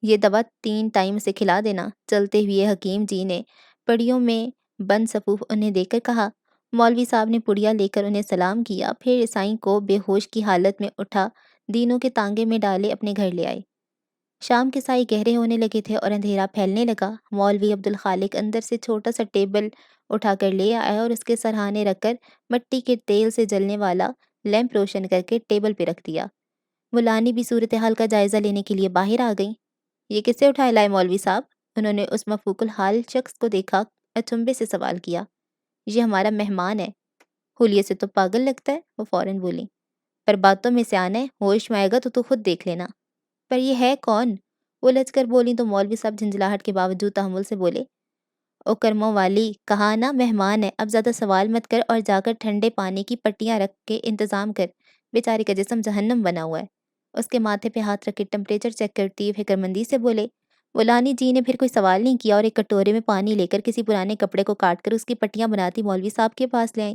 یہ دوا 3 ٹائم سے کھلا دینا۔ چلتے ہوئے حکیم جی نے پڑیوں میں بند صفوف انہیں دے کر کہا۔ مولوی صاحب نے پڑیا لے کر انہیں سلام کیا، پھر عیسائی کو بے ہوش کی حالت میں اٹھا دینوں کے تانگے میں ڈالے اپنے گھر لے آئے۔ شام کے سائے گہرے ہونے لگے تھے اور اندھیرا پھیلنے لگا۔ مولوی عبدالخالق اندر سے چھوٹا سا ٹیبل اٹھا کر لے آئے اور اس کے سرہانے رکھ کر مٹی کے تیل سے جلنے والا لیمپ روشن کر کے ٹیبل پہ رکھ دیا۔ ملانی بھی صورتحال کا جائزہ لینے کے لیے باہر آ گئیں۔ یہ کسے اٹھائے لائے مولوی صاحب؟ انہوں نے اس مفوق الحال شخص کو دیکھا اچنبے سے سوال کیا۔ یہ ہمارا مہمان ہے۔ حلیے سے تو پاگل لگتا ہے، وہ فوراً بولی، پر باتوں میں سے آنا ہے، ہوش میں آئے گا تو خود دیکھ لینا۔ پر یہ ہے کون؟ وہ لج کر بولی تو مولوی صاحب جھنجھلاہٹ کے باوجود تحمل سے بولے، او کرموں والی، کہا نا مہمان ہے، اب زیادہ سوال مت کر اور جا کر ٹھنڈے پانی کی پٹیاں رکھ کے انتظام کر، بیچارے کا جسم جہنم بنا ہوا ہے۔ اس کے ماتھے پہ ہاتھ رکھ کے ٹمپریچر چیک کرتی ہوئے فکرمندی سے بولے۔ مولانی جی نے پھر کوئی سوال نہیں کیا اور ایک کٹورے میں پانی لے کر کسی پرانے کپڑے کو کاٹ کر اس کی پٹیاں بناتی مولوی صاحب کے پاس لے آئیں۔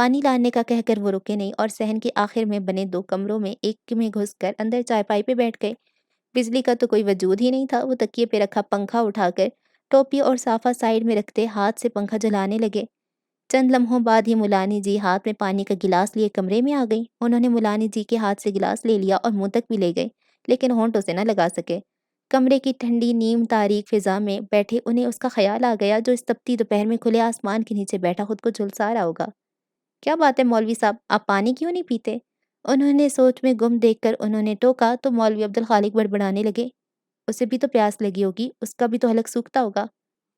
پانی لانے کا کہہ کر وہ رکے نہیں اور صحن کے آخر میں بنے 2 کمروں میں ایک میں گھس کر اندر چارپائی پہ بیٹھ گئے۔ بجلی کا تو کوئی وجود ہی نہیں تھا۔ وہ تکیے پہ رکھا پنکھا اٹھا کر ٹوپی اور صافہ سائیڈ میں رکھتے ہاتھ سے پنکھا جلانے لگے۔ چند لمحوں بعد ہی مولانی جی ہاتھ میں پانی کا گلاس لیے کمرے میں آ گئیں۔ انہوں نے مولانی جی کے ہاتھ سے گلاس لے لیا اور منہ تک بھی لے گئے، لیکن ہونٹوں سے نہ لگا سکے۔ کمرے کی ٹھنڈی نیم تاریک فضا میں بیٹھے انہیں اس کا خیال آ گیا جو اس تپتی دوپہر میں کھلے آسمان کے نیچے بیٹھا خود کو جھلسا رہا ہوگا۔ کیا بات ہے مولوی صاحب، آپ پانی کیوں نہیں پیتے؟ انہوں نے سوچ میں گم دیکھ کر انہوں نے ٹوکا تو مولوی عبدالخالق بڑبڑانے لگے، اسے بھی تو پیاس لگی ہوگی، اس کا بھی تو حلق سوکھتا ہوگا۔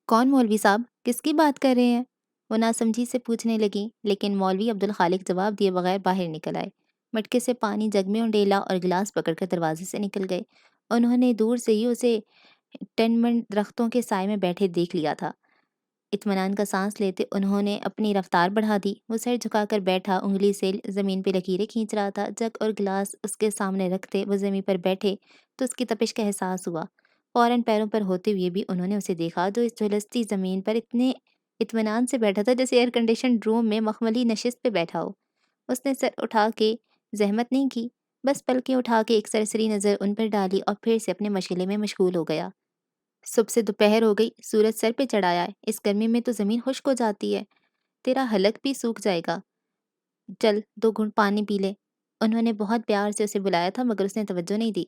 کون مولوی صاحب، کس کی بات کر رہے ہیں؟ وہ ناسمجھی سے پوچھنے لگی، لیکن مولوی عبدالخالق جواب دیے بغیر باہر نکل آئے۔ مٹکے سے پانی جگ میں انڈیلا اور گلاس پکڑ کر دروازے سے نکل گئے۔ انہوں نے دور سے ہی اسے ٹن من درختوں کے سائے میں بیٹھے دیکھ لیا تھا۔ اطمینان کا سانس لیتے انہوں نے اپنی رفتار بڑھا دی۔ وہ سر جھکا کر بیٹھا، انگلی سے زمین پہ لکیریں کھینچ رہا تھا۔ جگ اور گلاس اس کے سامنے رکھتے وہ زمین پر بیٹھے تو اس کی تپش کا احساس ہوا۔ فوراً پیروں پر ہوتے ہوئے بھی انہوں نے اسے دیکھا جو اس جھلستی زمین پر اتنے اطمینان سے بیٹھا تھا جیسے ایئر کنڈیشنڈ روم میں مخملی نشست پہ بیٹھا ہو۔ اس نے سر اٹھا کے زحمت نہیں کی، بس پلکیں اٹھا کے ایک سرسری نظر ان پر ڈالی اور پھر سے اپنے مشغلے میں مشغول ہو گیا۔ صبح سے دوپہر ہو گئی، سورج سر پہ چڑھ آیا ہے، اس گرمی میں تو زمین خشک ہو جاتی ہے، تیرا حلق بھی سوکھ جائے گا، چل 2 گھونٹ پانی پی لے۔ انہوں نے بہت پیار سے اسے بلایا تھا مگر اس نے توجہ نہیں دی۔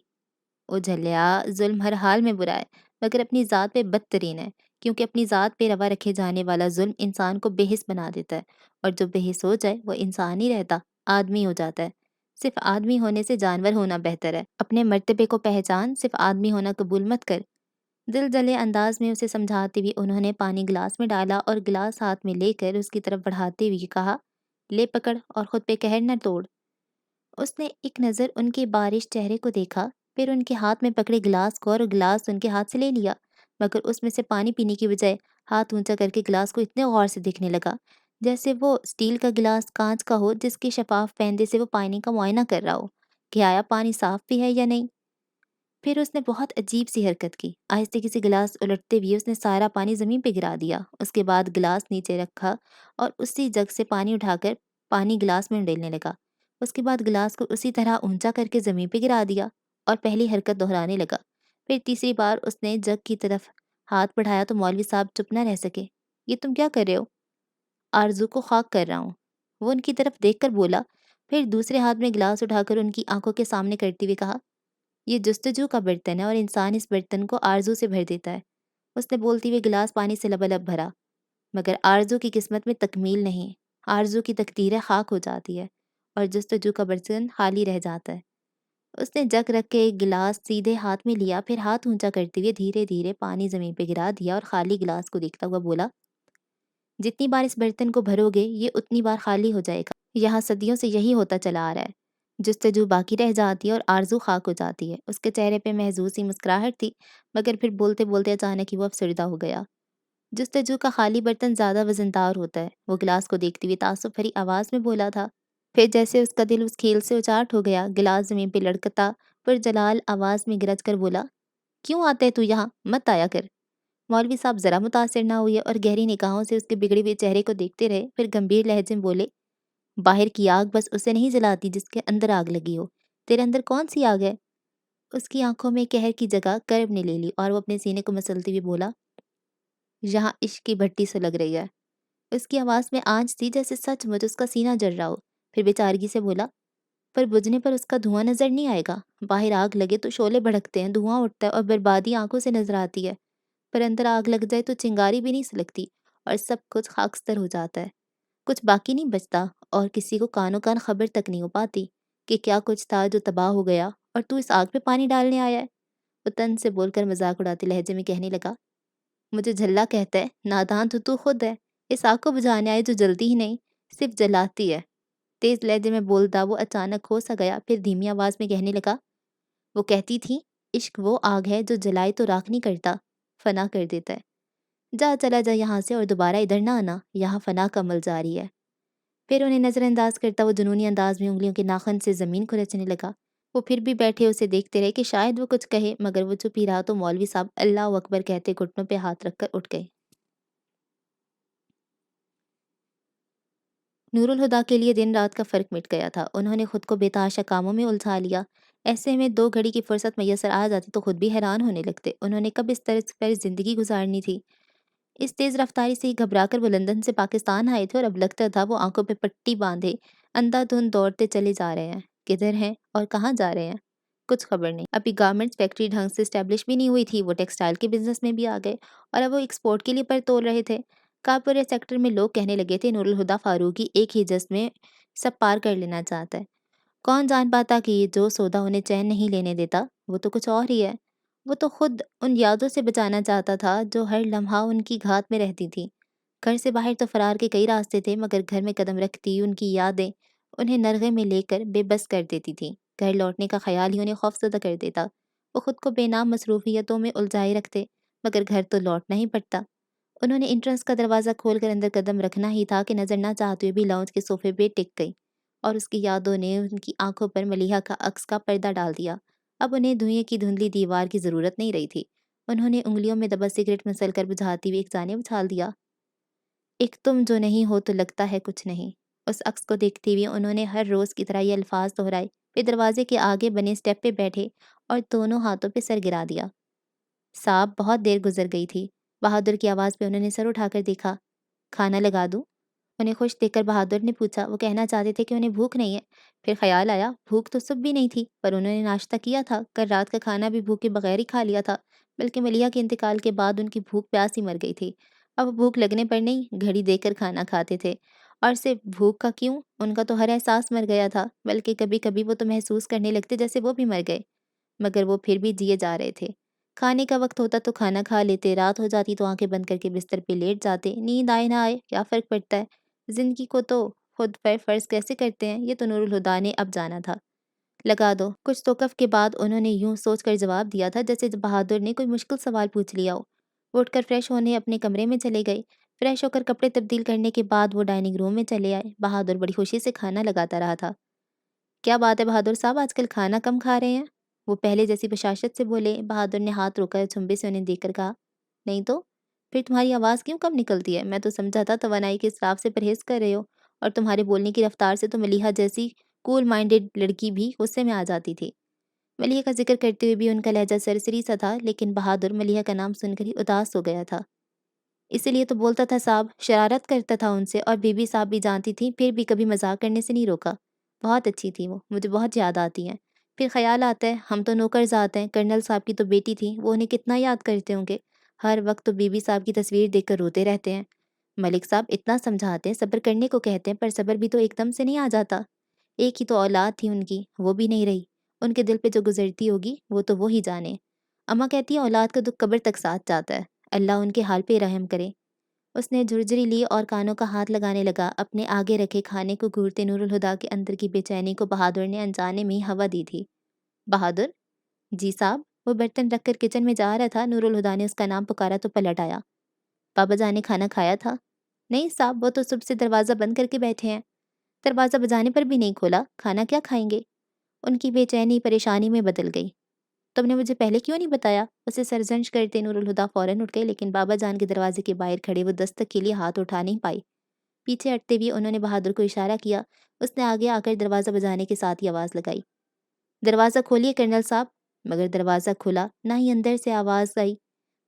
او جھلیا، ظلم ہر حال میں برا ہے مگر اپنی ذات پہ بدترین ہے، کیونکہ اپنی ذات پہ روا رکھے جانے والا ظلم انسان کو بے حس بنا دیتا ہے، اور جو بے حس ہو جائے وہ انسان ہی رہتا، آدمی ہو جاتا ہے۔ صرف آدمی ہونے سے جانور ہونا بہتر ہے۔ اپنے مرتبے کو پہچان، صرف آدمی ہونا قبول مت کر۔ دل جلے انداز میں اسے سمجھاتے ہوئے انہوں نے پانی گلاس میں ڈالا اور گلاس ہاتھ میں لے کر اس کی طرف بڑھاتے ہوئے کہا، لے پکڑ اور خود پہ قہر نہ توڑ۔ اس نے ایک نظر ان کے بارش چہرے کو دیکھا، پھر ان کے ہاتھ میں پکڑے گلاس کو اور گلاس ان کے ہاتھ سے لے لیا، مگر اس میں سے پانی پینے کی بجائے ہاتھ اونچا کر کے گلاس کو اتنے غور سے دیکھنے لگا جیسے وہ اسٹیل کا گلاس کانچ کا ہو جس کے شفاف پہندے سے وہ پانی کا معائنہ کر رہا ہو کہ آیا پانی صاف بھی ہے یا نہیں۔ پھر اس نے بہت عجیب سی حرکت کی، آہستہ کسی گلاس الٹتے ہوئے اس نے سارا پانی زمین پہ گرا دیا۔ اس کے بعد گلاس نیچے رکھا اور اسی جگ سے پانی اٹھا کر پانی گلاس میں ڈالنے لگا۔ اس کے بعد گلاس کو اسی طرح اونچا کر کے زمین پہ گرا دیا اور پہلی حرکت دہرانے لگا۔ پھر تیسری بار اس نے جگ کی طرف ہاتھ بڑھایا تو مولوی صاحب چپ نہ رہ سکے۔ یہ تم کیا کر رہے ہو؟ آرزو کو خاک کر رہا ہوں، وہ ان کی طرف دیکھ کر بولا، پھر دوسرے ہاتھ میں گلاس اٹھا کر ان کی آنکھوں کے سامنے کرتے ہوئے کہا، یہ جستجو کا برتن ہے اور انسان اس برتن کو آرزو سے بھر دیتا ہے۔ اس نے بولتے ہوئے گلاس پانی سے لبالب بھرا، مگر آرزو کی قسمت میں تکمیل نہیں، آرزو کی تقدیر خاک ہو جاتی ہے اور جستجو کا برتن خالی رہ جاتا ہے۔ اس نے جگ رکھ کے ایک گلاس سیدھے ہاتھ میں لیا، پھر ہاتھ اونچا کرتے ہوئے دھیرے دھیرے پانی زمین پہ گرا دیا اور خالی گلاس کو دیکھتا ہوا بولا، جتنی بار اس برتن کو بھرو گے یہ اتنی بار خالی ہو جائے گا، یہاں صدیوں سے یہی ہوتا چلا آ رہا ہے۔ جستجو باقی رہ جاتی ہے اور آرزو خاک ہو جاتی ہے۔ اس کے چہرے پہ محظوظ سی مسکراہٹ تھی، مگر پھر بولتے بولتے اچانک ہی وہ افسردہ ہو گیا۔ جستجو کا خالی برتن زیادہ وزندار ہوتا ہے، وہ گلاس کو دیکھتے ہوئے تعصب بھری آواز میں بولا تھا۔ پھر جیسے اس کا دل اس کھیل سے اچاٹ ہو گیا، گلاس زمین پہ لڑکتا پر جلال آواز میں گرج کر بولا، کیوں آتا ہے تو یہاں، مت آیا کر۔ مولوی صاحب ذرا متاثر نہ ہوئے اور گہری نگاہوں سے اس کے بگڑے ہوئے چہرے کو دیکھتے رہے، پھر گمبھیر لہجے میں بولے، باہر کی آگ بس اسے نہیں جلاتی جس کے اندر آگ لگی ہو، تیرے اندر کون سی آگ ہے؟ اس کی آنکھوں میں قہر کی جگہ کرب نے لے لی اور وہ اپنے سینے کو مسلتے ہوئے بولا، یہاں عشق کی بھٹی سے لگ رہی ہے۔ اس کی آواز میں آنچ تھی جیسے سچ مچ اس کا سینہ جل رہا ہو۔ پھر بیچارگی سے بولا، پر بجھنے پر اس کا دھواں نظر نہیں آئے گا، باہر آگ لگے تو شعلے بھڑکتے ہیں، دھواں اٹھتا ہے اور بربادی آنکھوں سے نظر آتی ہے، پر اندر آگ لگ جائے تو چنگاری بھی نہیں سلگتی اور سب کچھ خاکستر ہو جاتا ہے، کچھ باقی نہیں بچتا اور کسی کو کانوں کان خبر تک نہیں ہو پاتی کہ کیا کچھ تھا جو تباہ ہو گیا اور تو اس آگ پہ پانی ڈالنے آیا ہے۔ وہ طنز سے بول کر مذاق اڑاتے لہجے میں کہنے لگا، مجھے جھلا کہتا ہے، نادان تو خود ہے، اس آگ کو بجھانے آئے جو جلتی ہی نہیں، صرف جلاتی ہے۔ تیز لہجے میں بولتا وہ اچانک ہو سا گیا، پھر دھیمی آواز میں کہنے لگا، وہ کہتی تھی، عشق وہ آگ ہے جو جلائے تو راکھ نہیں کرتا، فنا کر دیتا ہے، جا چلا جا یہاں سے اور دوبارہ ادھر نہ آنا، یہاں فنا کا عمل جاری ہے۔ پھر انہیں نظر انداز کرتا وہ جنونی انداز میں انگلیوں کے ناخن سے زمین کو رچنے لگا۔ وہ پھر بھی بیٹھے اسے دیکھتے رہے کہ شاید وہ کچھ کہے، مگر وہ چپ ہی رہا تو مولوی صاحب اللہ اکبر کہتے گھٹنوں پہ ہاتھ رکھ کر اٹھ گئے۔ نور الہدا کے لیے دن رات کا فرق مٹ گیا تھا۔ انہوں نے خود کو بے تحاشا کاموں میں الجھا لیا۔ ایسے میں 2 گھڑی کی فرصت میسر آ جاتی تو خود بھی حیران ہونے لگتے۔ انہوں نے کب اس طرز پر زندگی گزارنی تھی؟ اس تیز رفتاری سے ہی گھبرا کر وہ لندن سے پاکستان آئے تھے، اور اب لگتا تھا وہ آنکھوں پہ پٹی باندھے اندھا دھند دوڑتے چلے جا رہے ہیں۔ کدھر ہیں اور کہاں جا رہے ہیں؟ کچھ خبر نہیں۔ ابھی گارمنٹس فیکٹری ڈھنگ سے اسٹیبلش بھی نہیں ہوئی تھی، وہ ٹیکسٹائل کے بزنس میں بھی آ گئے، اور اب وہ ایکسپورٹ کے لیے پر تول رہے تھے۔ کارپوریٹ سیکٹر میں لوگ کہنے لگے تھے نور الہدا فاروقی ایک ہی جس میں سب پار کر لینا چاہتا ہے۔ کون جان پاتا کہ یہ جو سودا انہیں چین نہیں لینے دیتا وہ تو کچھ اور ہی ہے۔ وہ تو خود ان یادوں سے بچانا چاہتا تھا جو ہر لمحہ ان کی گھات میں رہتی تھی۔ گھر سے باہر تو فرار کے کئی راستے تھے، مگر گھر میں قدم رکھتی ان کی یادیں انہیں نرغے میں لے کر بے بس کر دیتی تھی۔ گھر لوٹنے کا خیال ہی انہیں خوفزدہ کر دیتا۔ وہ خود کو بے نام مصروفیتوں میں الجھائے رکھتے، مگر گھر تو لوٹنا ہی پڑتا۔ انہوں نے انٹرنس کا دروازہ کھول کر اندر قدم رکھنا ہی تھا کہ نظر نہ چاہتے ہوئے بھی لاؤنج کے صوفے پہ ٹک گئی، اور اس کی یادوں نے ان کی آنکھوں پر ملیحہ کا عکس کا پردہ ڈال دیا۔ اب انہیں دھوئیں کی دھندلی دیوار کی ضرورت نہیں رہی تھی۔ انہوں نے انگلیوں میں دبا سگریٹ مسل کر بجھاتی ہوئی ایک جانب اچھال دیا۔ ایک تم جو نہیں ہو تو لگتا ہے کچھ نہیں۔ اس عکس کو دیکھتے ہوئے انہوں نے ہر روز کی طرح یہ الفاظ دہرائے، پھر دروازے کے آگے بنے اسٹیپ پہ بیٹھے اور دونوں ہاتھوں پہ سر گرا دیا۔ صاحب بہت دیر گزر گئی تھی۔ بہادر کی آواز پہ انہوں نے سر اٹھا کر دیکھا۔ کھانا لگا دوں؟ انہیں خوش دیکھ کر بہادر نے پوچھا۔ وہ کہنا چاہتے تھے کہ انہیں بھوک نہیں ہے، پھر خیال آیا بھوک تو سب بھی نہیں تھی، پر انہوں نے ناشتہ کیا تھا، کل رات کا کھانا بھی بھوک کے بغیر ہی کھا لیا تھا، بلکہ ملیحہ کے انتقال کے بعد ان کی بھوک پیاس ہی مر گئی تھی۔ اب بھوک لگنے پر نہیں، گھڑی دیکھ کر کھانا کھاتے تھے، اور صرف بھوک کا کیوں، ان کا تو ہر احساس مر گیا تھا، بلکہ کبھی کبھی وہ تو محسوس کرنے لگتے جیسے وہ بھی مر گئے، مگر وہ پھر بھی جیے جا رہے تھے۔ کھانے کا وقت ہوتا تو کھانا کھا لیتے، رات ہو جاتی تو آنکھیں بند کر کے بستر پہ لیٹ جاتے۔ نیند آئے نہ آئے کیا فرق پڑتا ہے، زندگی کو تو خود پر فرض کیسے کرتے ہیں، یہ تو نور الہدا نے اب جانا تھا۔ لگا دو، کچھ توقف کے بعد انہوں نے یوں سوچ کر جواب دیا تھا جیسے بہادر نے کوئی مشکل سوال پوچھ لیا ہو۔ وہ اٹھ کر فریش ہونے اپنے کمرے میں چلے گئے۔ فریش ہو کر کپڑے تبدیل کرنے کے بعد وہ ڈائننگ روم میں چلے آئے۔ بہادر بڑی خوشی سے کھانا لگاتا رہا تھا۔ کیا بات ہے بہادر صاحب، آج کل کھانا کم کھا رہے ہیں؟ وہ پہلے جیسی بشاشت سے بولے۔ بہادر نے ہاتھ روکا کر چھمبے سے انہیں دیکھ کر کہا، نہیں تو پھر تمہاری آواز کیوں کم نکلتی ہے؟ میں تو سمجھا تھا توانائی کے اسراف سے پرہیز کر رہے ہو، اور تمہارے بولنے کی رفتار سے تو ملیحہ جیسی کول مائنڈڈ لڑکی بھی غصے میں آ جاتی تھی۔ ملیحہ کا ذکر کرتے ہوئے بھی ان کا لہجہ سرسری سا تھا، لیکن بہادر ملیحہ کا نام سن کر ہی اداس ہو گیا تھا۔ اسی لیے تو بولتا تھا صاحب، شرارت کرتا تھا ان سے، اور بی بی صاحب بھی جانتی تھی، پھر بھی کبھی مذاق کرنے سے نہیں روکا۔ بہت اچھی تھی وہ، مجھے بہت یاد آتی ہیں۔ پھر خیال آتا ہے ہم تو نوکر ذات ہیں، کرنل صاحب کی تو بیٹی تھی، وہ انہیں کتنا یاد کرتے ہوں گے، ہر وقت تو بی بی صاحب کی تصویر دیکھ کر روتے رہتے ہیں۔ ملک صاحب اتنا سمجھاتے ہیں، صبر کرنے کو کہتے ہیں، پر صبر بھی تو ایک دم سے نہیں آ جاتا۔ ایک ہی تو اولاد تھی ان کی، وہ بھی نہیں رہی، ان کے دل پہ جو گزرتی ہوگی وہ تو وہی جانے۔ اماں کہتی ہیں اولاد کا دکھ قبر تک ساتھ جاتا ہے، اللہ ان کے حال پہ رحم کرے۔ اس نے جھرجھری لی اور کانوں کا ہاتھ لگانے لگا۔ اپنے آگے رکھے کھانے کو گھورتے نور الہدا کے اندر کی بے چینی کو بہادر نے انجانے میں ہی ہوا دی تھی۔ بہادر؟ جی صاحب؟ وہ برتن رکھ کر کچن میں جا رہا تھا، نور الہدا نے اس کا نام پکارا تو پلٹ آیا۔ بابا جان نے کھانا کھایا تھا؟ نہیں صاحب، وہ تو صبح سے دروازہ بند کر کے بیٹھے ہیں، دروازہ بجانے پر بھی نہیں کھولا، کھانا کیا کھائیں گے؟ ان کی بے چینی پریشانی میں بدل گئی۔ تم نے مجھے پہلے کیوں نہیں بتایا؟ اسے سرزنش کرتے نور الہدا فوراً اٹھ گئے، لیکن بابا جان کے دروازے کے باہر کھڑے وہ دستک کے لیے ہاتھ اٹھا نہیں پائی۔ پیچھے ہٹتے ہوئے انہوں نے بہادر کو اشارہ کیا۔ اس نے آگے آ کر دروازہ بجانے کے ساتھ ہی آواز لگائی، دروازہ کھولیے کرنل صاحب۔ مگر دروازہ کھلا نہ ہی اندر سے آواز آئی۔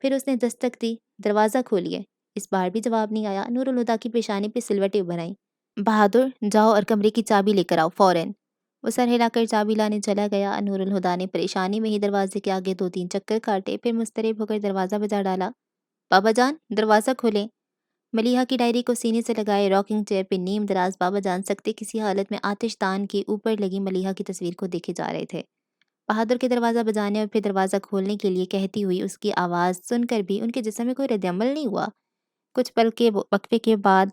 پھر اس نے دستک دی، دروازہ کھولیے۔ اس بار بھی جواب نہیں آیا۔ نور الہدا کی پیشانی پہ سلوٹیں ابھر آئیں۔ بہادر جاؤ اور کمرے کی چابی لے کر آؤ فوراً۔ وہ سر ہلا کر چابی لانے چلا گیا۔ نور الہدا نے پریشانی میں ہی دروازے کے آگے 2-3 چکر کاٹے، پھر مضطرب ہو کر دروازہ بجا ڈالا۔ بابا جان دروازہ کھولیں۔ ملیحہ کی ڈائری کو سینے سے لگائے راکنگ چیئر پہ نیم دراز بابا جان سکتے کسی حالت میں آتش دان کے اوپر لگی ملیحہ کی تصویر کو دیکھے جا رہے تھے۔ بہادر کے دروازہ بجانے اور پھر دروازہ کھولنے کے لیے کہتی ہوئی اس کی آواز سن کر بھی ان کے جسم میں کوئی رد عمل نہیں ہوا۔ کچھ پل کے وقفے کے بعد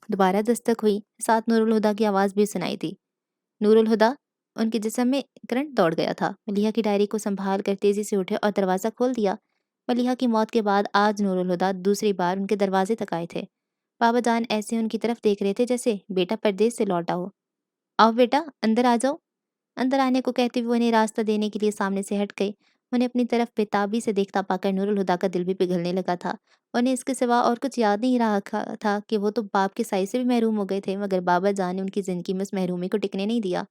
دوبارہ دستک ہوئی، ساتھ نور الہدا کی آواز بھی سنائی دی، نور الہدا۔ ان کے جسم میں کرنٹ دوڑ گیا تھا۔ ملیحہ کی ڈائری کو سنبھال کر تیزی سے اٹھے اور دروازہ کھول دیا۔ ملیحہ کی موت کے بعد آج نور الہدا دوسری بار ان کے دروازے تک آئے تھے۔ بابا جان ایسے ان کی طرف دیکھ رہے تھے جیسے بیٹا پردیس سے لوٹا ہو۔ آؤ بیٹا اندر آ جاؤ۔ اندر آنے کو کہتے ہوئے انہیں راستہ دینے کے لیے سامنے سے ہٹ گئے۔ انہیں اپنی طرف بےتابی سے دیکھتا پا کر نور الہدا کا دل بھی پگھلنے لگا تھا۔ انہیں اس کے سوا اور کچھ یاد نہیں رہا تھا کہ وہ تو باپ کے سائے سے بھی محروم ہو گئے تھے، مگر بابا جان نے ان کی زندگی میں اس محرومی کو ٹکنے نہیں دیا۔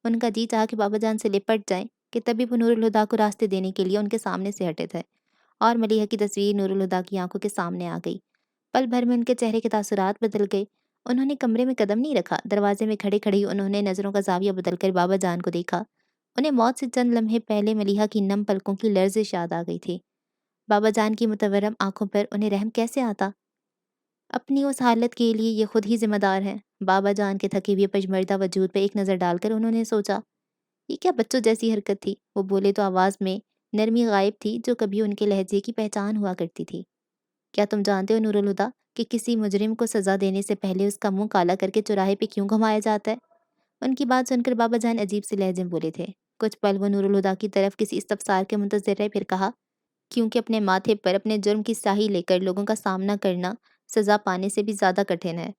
ان کا جی چاہا کہ بابا جان سے لپٹ جائیں کہ تبھی وہ نور الہدا کو راستے دینے کے لیے ان کے سامنے سے ہٹے تھے، اور ملیحہ کی تصویر نور الہدا کی آنکھوں کے سامنے آ گئی۔ پل بھر میں ان کے چہرے کے تاثرات بدل گئے۔ انہوں نے کمرے میں قدم نہیں رکھا، دروازے میں کھڑے کھڑے ہی انہوں نے نظروں کا زاویہ بدل کر بابا جان کو دیکھا۔ انہیں موت سے چند لمحے پہلے ملیحہ کی نم پلکوں کی لرزش یاد آ گئی تھی۔ بابا جان کی متورم آنکھوں پر انہیں رحم کیسے آتا؟ اپنی اس حالت کے لیے یہ خود ہی ذمہ دار ہیں۔ بابا جان کے تھکے ہوئے پجمردہ وجود پہ ایک نظر ڈال کر انہوں نے سوچا، یہ کیا بچوں جیسی حرکت تھی؟ وہ بولے تو آواز میں نرمی غائب تھی جو کبھی ان کے لہجے کی پہچان ہوا کرتی تھی۔ کیا تم جانتے ہو نور الہدا کہ کسی مجرم کو سزا دینے سے پہلے اس کا منہ کالا کر کے چوراہے پہ کیوں گھمایا جاتا ہے؟ ان کی بات سن کر بابا جان عجیب سے لہجے میں بولے تھے۔ کچھ پل وہ نور الہدا کی طرف کسی استفسار کے منتظر رہے، پھر کہا، کیونکہ اپنے ماتھے پر اپنے جرم کی سیاہی لے کر لوگوں کا سامنا کرنا سزا پانے سے بھی زیادہ کٹھن ہے۔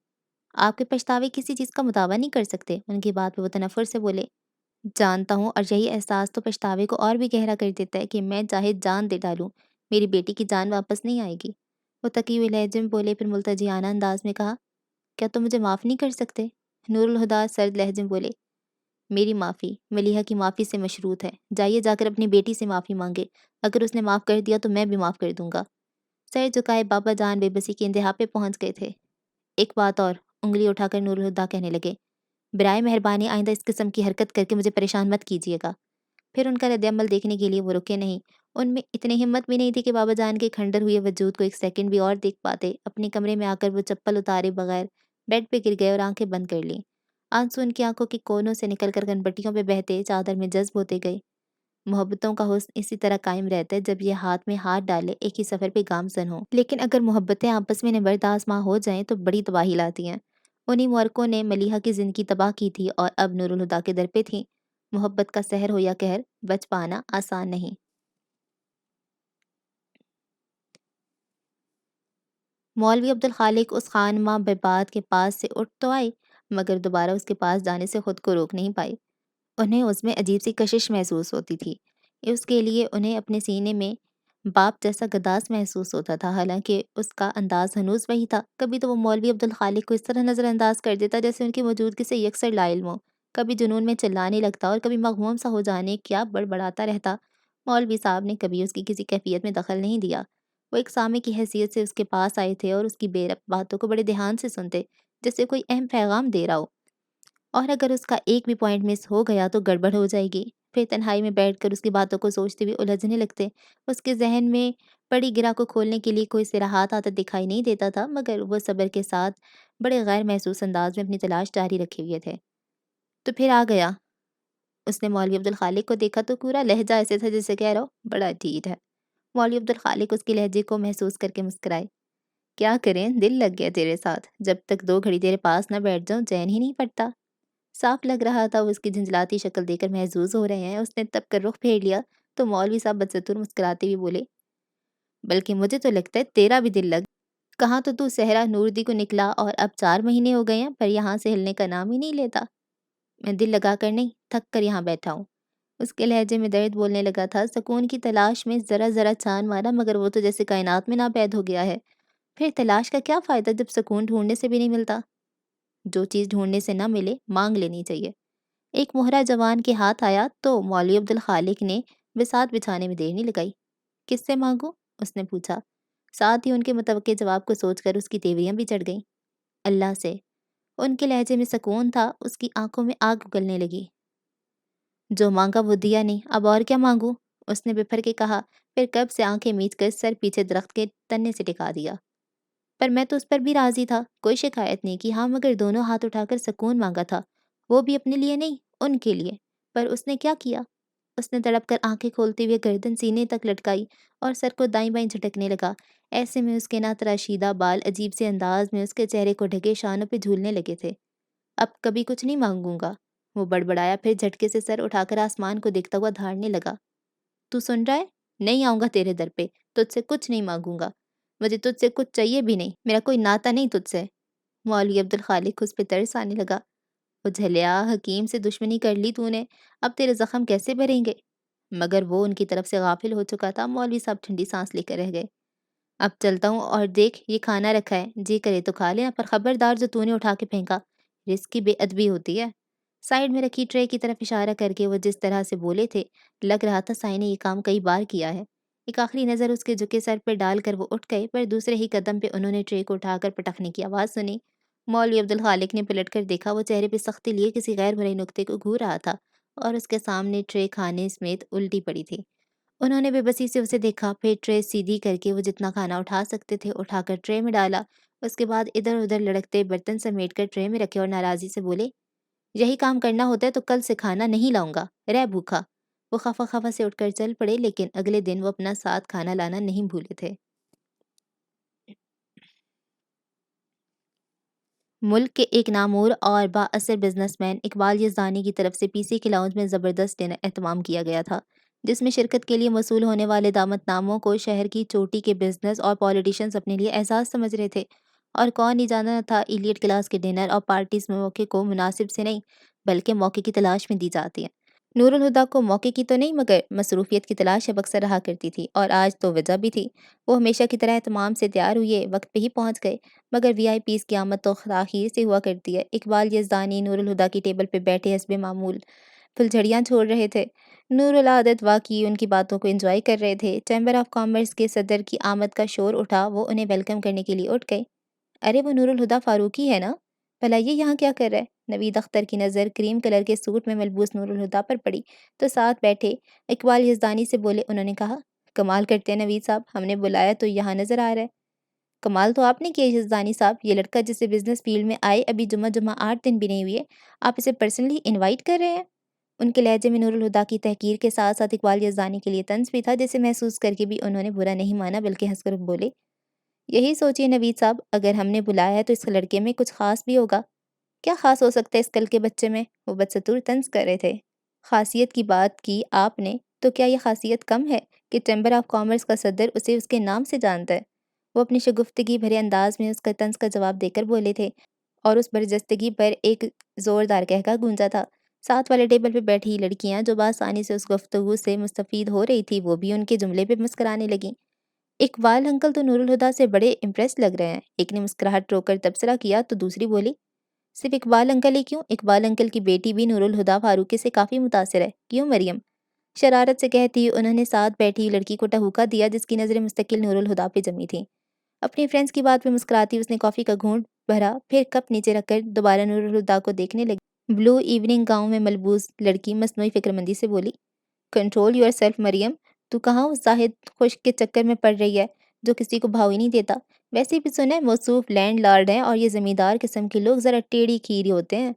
آپ کے پچھتاوے کسی چیز کا مداوع نہیں کر سکتے۔ ان کی بات پہ وہ تنفر سے بولے، جانتا ہوں، اور یہی احساس تو پچھتاوے کو اور بھی گہرا کر دیتا ہے کہ میں چاہے جان دے ڈالوں، میری بیٹی کی جان واپس نہیں آئے گی۔ وہ تکی ہوئے لہجے میں بولے، پھر ملتجیانہ انداز میں کہا، کیا تم مجھے معاف نہیں کر سکتے؟ نور الہدا سرد لہجے میں بولے، میری معافی ملیحہ کی معافی سے مشروط ہے۔ جائیے جا کر اپنی بیٹی سے معافی مانگے، اگر اس نے معاف کر دیا تو میں بھی معاف کر دوں گا۔ سر جھکائے بابا جان بے بسی کے انتہا پہ پہنچ گئے تھے۔ ایک بات اور، انگلی اٹھا کر نور الہدا کہنے لگے، برائے مہربانی آئندہ اس قسم کی حرکت کر کے مجھے پریشان مت کیجیے گا۔ پھر ان کا رد عمل دیکھنے کے لیے وہ رکے نہیں۔ ان میں اتنی ہمت بھی نہیں تھی کہ بابا جان کے کھنڈر ہوئے وجود کو ایک سیکنڈ بھی اور دیکھ پاتے۔ اپنے کمرے میں آ کر وہ چپل اتارے بغیر بیڈ پہ گر گئے اور آنکھیں بند کر لیں۔ آنسو ان کی آنکھوں کے کونوں سے نکل کر کنپٹیوں پہ بہتے چادر میں جذب ہوتے گئے۔ محبتوں کا حسن اسی طرح قائم رہتا ہے جب یہ ہاتھ میں ہاتھ ڈالے ایک ہی سفر پہ گامزن ہوں، لیکن اگر محبتیں آپس میں نبرد آزما ہو جائیں تو بڑی تباہی لاتی ہیں۔ انہی مورکوں نے ملیحہ کی زندگی تباہ کی تھی اور اب نور الہدا کے در پہ تھیں۔ محبت کا سحر ہو یا قہر، بچ پانا آسان نہیں۔ مولوی عبدالخالق اس خانماں برباد کے پاس سے اٹھ تو آئے، مگر دوبارہ اس کے پاس جانے سے خود کو روک نہیں پائے۔ انہیں اس میں عجیب سی کشش محسوس ہوتی تھی۔ اس کے لیے انہیں اپنے سینے میں باپ جیسا گداس محسوس ہوتا تھا، حالانکہ اس کا انداز ہنوز وہی تھا۔ کبھی تو وہ مولوی عبدالخالق کو اس طرح نظر انداز کر دیتا جیسے ان کی موجودگی سے یکسر لا علم ہو، کبھی جنون میں چلانے لگتا اور کبھی مغموم سا ہو جانے کیا بڑبڑاتا رہتا۔ مولوی صاحب نے کبھی اس کی کسی کیفیت میں دخل نہیں دیا۔ وہ ایک سامع کی حیثیت سے اس کے پاس آئے تھے اور اس کی بے ربط باتوں کو بڑے دھیان سے سنتے، جیسے کوئی اہم پیغام دے رہا ہو، اور اگر اس کا ایک بھی پوائنٹ مس ہو گیا تو گڑبڑ ہو جائے گی۔ پھر تنہائی میں بیٹھ کر اس کی باتوں کو سوچتے ہوئے الجھنے لگتے۔ اس کے ذہن میں پڑی گرہ کو کھولنے کے لیے کوئی صراحات آتا دکھائی نہیں دیتا تھا، مگر وہ صبر کے ساتھ بڑے غیر محسوس انداز میں اپنی تلاش جاری رکھے ہوئے تھے۔ تو پھر آ گیا۔ اس نے مولوی عبدالخالق کو دیکھا تو پورا لہجہ ایسے تھا جیسے کہہ رہا ہو بڑا ڈھیٹ ہے۔ مولوی عبدالخالق اس کے لہجے کو محسوس کر کے مسکرائے، کیا کریں، دل لگ گیا تیرے ساتھ، جب تک 2 گھڑی تیرے پاس نہ بیٹھ جاؤں چین ہی نہیں پڑتا۔ صاف لگ رہا تھا وہ اس کی جھنجھلاتی شکل دیکھ کر محظوظ ہو رہے ہیں۔ اس نے تب کر رخ پھیر لیا تو مولوی صاحب بدستور مسکراتے ہوئے بولے، بلکہ مجھے تو لگتا ہے تیرا بھی دل لگ، کہاں تو صحرا نوردی کو نکلا اور اب 4 مہینے ہو گئے ہیں پر یہاں سے ہلنے کا نام ہی نہیں لیتا۔ میں دل لگا کر نہیں، تھک کر یہاں بیٹھا ہوں۔ اس کے لہجے میں درد بولنے لگا تھا، سکون کی تلاش میں ذرا ذرا چھان مارا مگر وہ تو جیسے کائنات میں ناپید ہو گیا ہے۔ پھر تلاش کا کیا فائدہ جب سکون ڈھونڈنے سے بھی نہیں ملتا؟ جو چیز ڈھونڈنے سے نہ ملے مانگ لینی چاہیے۔ ایک مہرہ جوان کے ہاتھ آیا تو مولوی عبدالخالق نے بساط بچھانے میں دیر نہیں لگائی۔ کس سے مانگوں؟ اس نے پوچھا۔ ساتھ ہی ان کے متوقع جواب کو سوچ کر اس کی تیوریاں بھی چڑھ گئیں۔ اللہ سے۔ ان کے لہجے میں سکون تھا، اس کی آنکھوں میں آگ اگلنے لگی۔ جو مانگا وہ دیا نہیں، اب اور کیا مانگوں؟ اس نے بپھر کے کہا، پھر کب سے آنکھیں میچ کر سر پیچھے درخت کے تنے سے ٹکا دیا۔ پر میں تو اس پر بھی راضی تھا، کوئی شکایت نہیں کی، ہاں مگر دونوں ہاتھ اٹھا کر سکون مانگا تھا، وہ بھی اپنے لیے نہیں، ان کے لیے۔ پر اس نے کیا کیا؟ اس نے تڑپ کر آنکھیں کھولتے ہوئے گردن سینے تک لٹکائی اور سر کو دائیں بائیں جھٹکنے لگا۔ ایسے میں اس کے نا تراشیدہ بال عجیب سے انداز میں اس کے چہرے کو ڈھکے شانوں پہ جھولنے لگے تھے۔ اب کبھی کچھ نہیں مانگوں گا، وہ بڑبڑایا، پھر جھٹکے سے سر اٹھا کر آسمان کو دیکھتا ہوا دھاڑنے لگا۔ تو سن رہا ہے؟ نہیں آؤں گا تیرے در پہ، تجھ سے کچھ نہیں مانگوں گا، مجھے تجھ سے کچھ چاہیے بھی نہیں، میرا کوئی ناتا نہیں تجھ سے۔ مولوی عبدالخالق اس پہ ترس آنے لگا۔ وہ جھلیا، حکیم سے دشمنی کر لی تو نے، اب تیرے زخم کیسے بھریں گے؟ مگر وہ ان کی طرف سے غافل ہو چکا تھا۔ مولوی صاحب ٹھنڈی سانس لے کر رہ گئے۔ اب چلتا ہوں، اور دیکھ یہ کھانا رکھا ہے، جی کرے تو کھا لیں، پر خبردار جو تو نے اٹھا کے پھینکا، رزق کی بے ادبی ہوتی ہے۔ سائڈ میں رکھی ٹرے کی طرف اشارہ کر کے وہ جس طرح سے بولے تھے، لگ رہا تھا سائی نے یہ کام کئی بار کیا ہے۔ ایک آخری نظر اس کے جھکے سر پر ڈال کر وہ اٹھ گئے، پر دوسرے ہی قدم پہ انہوں نے ٹرے کو اٹھا کر پٹکنے کی آواز سنی۔ مولوی عبدالخالق نے پلٹ کر دیکھا، وہ چہرے پہ سختی لیے کسی غیر بھرے نکتے کو گھور رہا تھا، اور اس کے سامنے ٹرے کھانے سمیت الٹی پڑی تھی۔ انہوں نے بے بسی سے اسے دیکھا، پھر ٹرے سیدھی کر کے وہ جتنا کھانا اٹھا سکتے تھے اٹھا کر ٹرے میں ڈالا، اس کے بعد ادھر ادھر لڑکتے برتن سمیٹ کر ٹرے میں رکھے اور ناراضی سے بولے، یہی کام کرنا ہوتا ہے تو کل سے کھانا نہیں لاؤں گا، رہ بھوکا۔ وہ خفا خفا سے اٹھ کر چل پڑے، لیکن اگلے دن وہ اپنا ساتھ کھانا لانا نہیں بھولے تھے۔ ملک کے ایک نامور اور بااثر بزنس مین اقبال یزدانی کی طرف سے پی سی کے لاؤنج میں زبردست ڈنر اہتمام کیا گیا تھا، جس میں شرکت کے لیے موصول ہونے والے دعوت ناموں کو شہر کی چوٹی کے بزنس اور پولیٹیشنز اپنے لیے اعزاز سمجھ رہے تھے، اور کون ہی جانا تھا ایلیٹ کلاس کے ڈنر اور پارٹیز میں موقع کو مناسب سے نہیں بلکہ موقع کی تلاش میں دی جاتی ہیں۔ نور الہدیٰ کو موقع کی تو نہیں مگر مصروفیت کی تلاش اب اکثر رہا کرتی تھی، اور آج تو وجہ بھی تھی۔ وہ ہمیشہ کی طرح اہتمام سے تیار ہوئے وقت پہ ہی پہنچ گئے، مگر وی آئی پیز کی آمد تو تاخیر سے ہوا کرتی ہے۔ اقبال یزدانی نور الہدیٰ کی ٹیبل پہ بیٹھے حسب معمول پھلجھڑیاں چھوڑ رہے تھے۔ نور العادت واقعی ان کی باتوں کو انجوائے کر رہے تھے۔ چیمبر آف کامرس کے صدر کی آمد کا شور اٹھا، وہ انہیں ویلکم کرنے کے لیے اٹھ گئے۔ ارے وہ نور الہدیٰ فاروقی ہے نا؟ بھلا یہ یہاں کیا کر رہا ہے؟ نوید اختر کی نظر کریم کلر کے سوٹ میں ملبوس نور الہدیٰ پر پڑی تو ساتھ بیٹھے اقبال یزدانی سے بولے۔ انہوں نے کہا، کمال کرتے ہیں نوید صاحب، ہم نے بلایا تو یہاں نظر آ رہا ہے۔ کمال تو آپ نے کیا یزدانی صاحب، یہ لڑکا جسے بزنس فیلڈ میں آئے ابھی جمعہ 8 دن بھی نہیں ہوئے، آپ اسے پرسنلی انوائٹ کر رہے ہیں؟ ان کے لہجے میں نور الہدیٰ کی تحقیر کے ساتھ ساتھ اقبال یزدانی کے لیے طنز بھی تھا، جسے محسوس کر کے بھی انہوں نے برا نہیں مانا بلکہ ہنس کر بولے، یہی سوچیے نوید صاحب، اگر ہم نے بلایا ہے تو اس لڑکے میں کچھ خاص بھی ہوگا۔ کیا خاص ہو سکتا ہے اس کل کے بچے میں؟ وہ بدستور طنز کر رہے تھے۔ خاصیت کی بات کی آپ نے، تو کیا یہ خاصیت کم ہے کہ چیمبر آف کامرس کا صدر اسے اس کے نام سے جانتا ہے؟ وہ اپنی شگفتگی بھرے انداز میں اس کا طنز کا جواب دے کر بولے تھے، اور اس برجستگی پر ایک زوردار قہقہ گونجا تھا۔ ساتھ والے ٹیبل پہ بیٹھی لڑکیاں جو بآسانی سے اس گفتگو سے مستفید ہو رہی تھی، وہ بھی ان کے جملے پہ مسکرانے لگیں۔ اقبال انکل تو نور الہدیٰ سے بڑے امپریس لگ رہے ہیں، ایک نے مسکراہٹ روک کر تبصرہ کیا تو دوسری بولی، صرف اقبال انکل ہی کیوں، اقبال انکل کی بیٹی بھی نور الہدیٰ فاروقی سے کافی متاثر ہے، کیوں مریم؟ شرارت سے کہتی انہوں نے ساتھ بیٹھی لڑکی کو ٹہوکا دیا جس کی نظریں مستقل نور الہدیٰ پہ جمی تھیں۔ اپنی فرینڈس کی بات پہ مسکراتی اس نے کافی کا گھونٹ بھرا، پھر کپ نیچے رکھ کر دوبارہ نور الہدیٰ کو دیکھنے لگی۔ بلو ایوننگ گاؤن میں ملبوس لڑکی مصنوعی فکرمندی سے بولی، کنٹرول یور سیلف مریم، تو کہاں اس زاہد خشک کے چکر میں پڑ رہی ہے جو کسی کو بھاؤ ہی نہیں دیتا؟ ویسے بھی سنا ہے موصوف لینڈ لارڈ ہیں، اور یہ زمیندار قسم کے لوگ ذرا ٹیڑھی کھیری ہوتے ہیں۔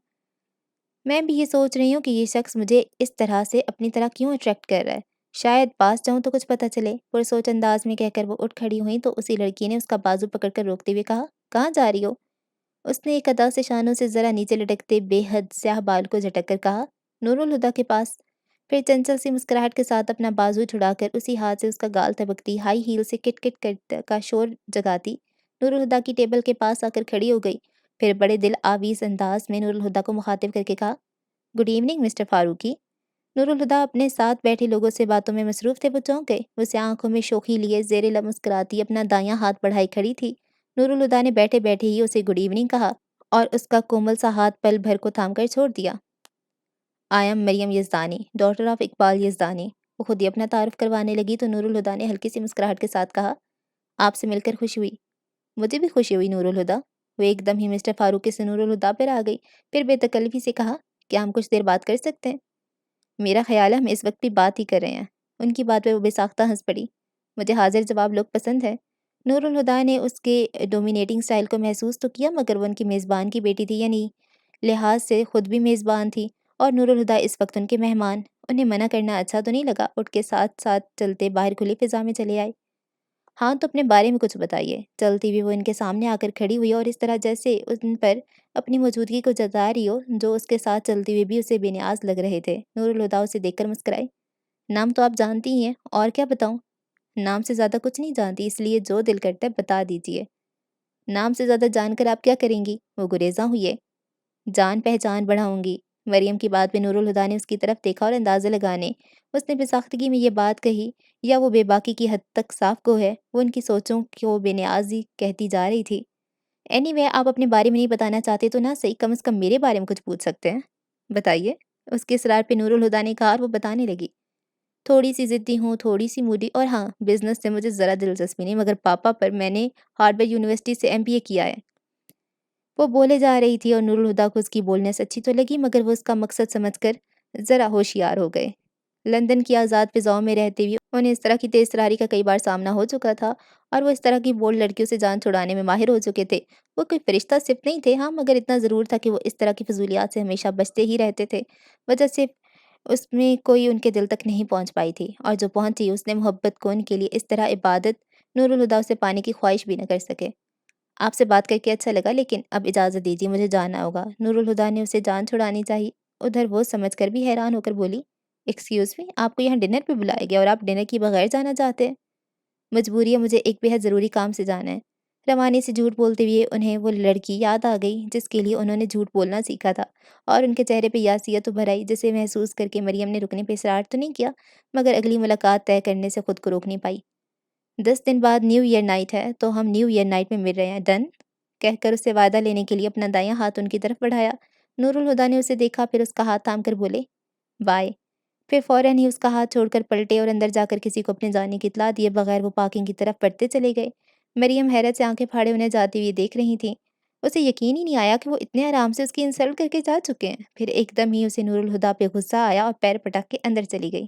میں بھی یہ سوچ رہی ہوں کہ یہ شخص مجھے اس طرح سے اپنی طرح کیوں اٹریکٹ کر رہا ہے، شاید پاس جاؤں تو کچھ پتہ چلے۔ پرسوچ انداز میں کہہ کر وہ اٹھ کھڑی ہوئیں تو اسی لڑکی نے اس کا بازو پکڑ کر روکتے ہوئے کہا، کہاں جا رہی ہو؟ اس نے ایک ادا سے شانوں سے ذرا نیچے لٹکتے بے حد سیاہ بال کو جھٹک کر کہا، نور الہدیٰ کے پاس۔ پھر چنچل سی مسکراہٹ کے ساتھ اپنا بازو چھڑا کر اسی ہاتھ سے اس کا گال تبکتی، ہائی ہیل سے کٹ کٹ کٹ کا شور جگاتی نور الہدیٰ کی ٹیبل کے پاس آ کر کھڑی ہو گئی۔ پھر بڑے دل آویز انداز میں نور الہدیٰ کو مخاطب کر کے کہا، گڈ ایوننگ مسٹر فاروقی۔ نور الہدیٰ اپنے ساتھ بیٹھے لوگوں سے باتوں میں مصروف تھے، وہ چونک گئے۔ وہ اسے آنکھوں میں شوخی لیے زیر لب مسکراتی اپنا دایاں ہاتھ بڑھائی کھڑی تھی۔ نور الہدیٰ نے بیٹھے بیٹھے ہی اسے گڈ ایوننگ کہا اور اس کا کومل سا ہاتھ پل بھر کو تھام کر چھوڑ دیا۔ I am Maryam Yazdani, daughter of Iqbal Yazdani. وہ خود ہی اپنا تعارف کروانے لگی تو نور الہدیٰ نے ہلکی سی مسکراہٹ کے ساتھ کہا، آپ سے مل کر خوشی ہوئی۔ مجھے بھی خوشی ہوئی نور الہدیٰ۔ وہ ایک دم ہی مسٹر فاروقی سے نور الہدیٰ پر آ گئی، پھر بے تکلفی سے کہا، کیا ہم کچھ دیر بات کر سکتے ہیں؟ میرا خیال ہے ہم اس وقت بھی بات ہی کر رہے ہیں۔ ان کی بات پہ وہ بے ساختہ ہنس پڑی۔ مجھے حاضر جواب لوگ پسند ہے۔ نور الہدیٰ نے اس کے ڈومینیٹنگ سٹائل کو محسوس تو کیا، مگر وہ ان کی میزبان کی بیٹی تھی، یعنی لحاظ سے خود بھی میزبان تھی، اور نور الہدیٰ اس وقت ان کے مہمان۔ انہیں منع کرنا اچھا تو نہیں لگا، اٹھ کے ساتھ ساتھ چلتے باہر کھلی فضا میں چلے آئے۔ ہاں تو اپنے بارے میں کچھ بتائیے۔ چلتی ہوئی وہ ان کے سامنے آ کر کھڑی ہوئی اور اس طرح جیسے ان پر اپنی موجودگی کو جتا رہی ہو، جو اس کے ساتھ چلتے ہوئے بھی اسے بے نیاز لگ رہے تھے۔ نور الہدیٰ اسے دیکھ کر مسکرائی، نام تو آپ جانتی ہی ہیں، اور کیا بتاؤں؟ نام سے زیادہ کچھ نہیں جانتی، اس لیے جو دل کرتا ہے بتا دیجیے۔ نام سے زیادہ جان کر آپ کیا کریں گی؟ وہ گریزاں ہوئی ہے۔ جان پہچان بڑھاؤں گی۔ مریم کی بات پہ نور الہدیٰ نے اس کی طرف دیکھا اور اندازہ لگانے اس نے بساختگی میں یہ بات کہی یا وہ بے باکی کی حد تک صاف گو ہے، وہ ان کی سوچوں کو بے نیازی کہتی جا رہی تھی۔ اینی وے آپ اپنے بارے میں نہیں بتانا چاہتے تو نہ صحیح، کم از کم میرے بارے میں کچھ پوچھ سکتے ہیں، بتائیے۔ اس کے اصرار پہ نور الہدیٰ نے کہا اور وہ بتانے لگی۔ تھوڑی سی ضدی ہوں، تھوڑی سی موڈی، اور ہاں، بزنس سے مجھے ذرا دلچسپی نہیں، مگر پاپا پر میں نے ہارورڈ یونیورسٹی سے MBA کیا ہے۔ وہ بولے جا رہی تھی اور نور الہدیٰ کو اس کی بولنس اچھی تو لگی، مگر وہ اس کا مقصد سمجھ کر ذرا ہوشیار ہو گئے۔ لندن کی آزاد فضاؤں میں رہتے ہوئے انہیں اس طرح کی تیز تراری کا کئی بار سامنا ہو چکا تھا، اور وہ اس طرح کی بولڈ لڑکیوں سے جان چھڑانے میں ماہر ہو چکے تھے۔ وہ کوئی فرشتہ صرف نہیں تھے، ہاں، مگر اتنا ضرور تھا کہ وہ اس طرح کی فضولیات سے ہمیشہ بچتے ہی رہتے تھے۔ وجہ صرف اس میں کوئی ان کے دل تک نہیں پہنچ پائی تھی، اور جو پہنچی اس نے محبت کو ان کے لیے اس طرح عبادت نور الہدیٰ اسے پانے کی خواہش بھی نہ کر سکے۔ آپ سے بات کر کے اچھا لگا، لیکن اب اجازت دیجیے، مجھے جانا ہوگا۔ نور الہدیٰ نے اسے جان چھڑانی چاہی، ادھر وہ سمجھ کر بھی حیران ہو کر بولی، ایکسکیوز می، آپ کو یہاں ڈنر پہ بلایا گیا اور آپ ڈنر کی بغیر جانا چاہتے ہیں؟ مجبوری ہے، مجھے ایک بےحد ضروری کام سے جانا ہے۔ روانی سے جھوٹ بولتے ہوئے انہیں وہ لڑکی یاد آ گئی جس کے لیے انہوں نے جھوٹ بولنا سیکھا تھا، اور ان کے چہرے پہ یاسیت ابھر آئی، جسے محسوس کر کے مریم نے رکنے پہ اصرار تو نہیں کیا، مگر اگلی ملاقات طے کرنے سے خود کو روک نہیں پائی۔ 10 دن بعد نیو ایئر نائٹ ہے، تو ہم نیو ایئر نائٹ میں مل رہے ہیں، ڈن؟ کہہ کر اسے وعدہ لینے کے لیے اپنا دایاں ہاتھ ان کی طرف بڑھایا۔ نور الہدیٰ نے اسے دیکھا، پھر اس کا ہاتھ تھام کر بولے، بائے۔ پھر فوراً ہی اس کا ہاتھ چھوڑ کر پلٹے اور اندر جا کر کسی کو اپنے جانے کی اطلاع دیے بغیر وہ پارکنگ کی طرف بڑھتے چلے گئے۔ مریم حیرت سے آنکھیں پھاڑے انہیں جاتے ہوئے دیکھ رہی تھیں۔ اسے یقین ہی نہیں آیا کہ وہ اتنے آرام سے اس کی انسلٹ کر کے جا چکے ہیں۔ پھر ایک دم ہی اسے نور الہدیٰ پہ غصہ آیا اور پیر پٹک کے اندر چلی گئی۔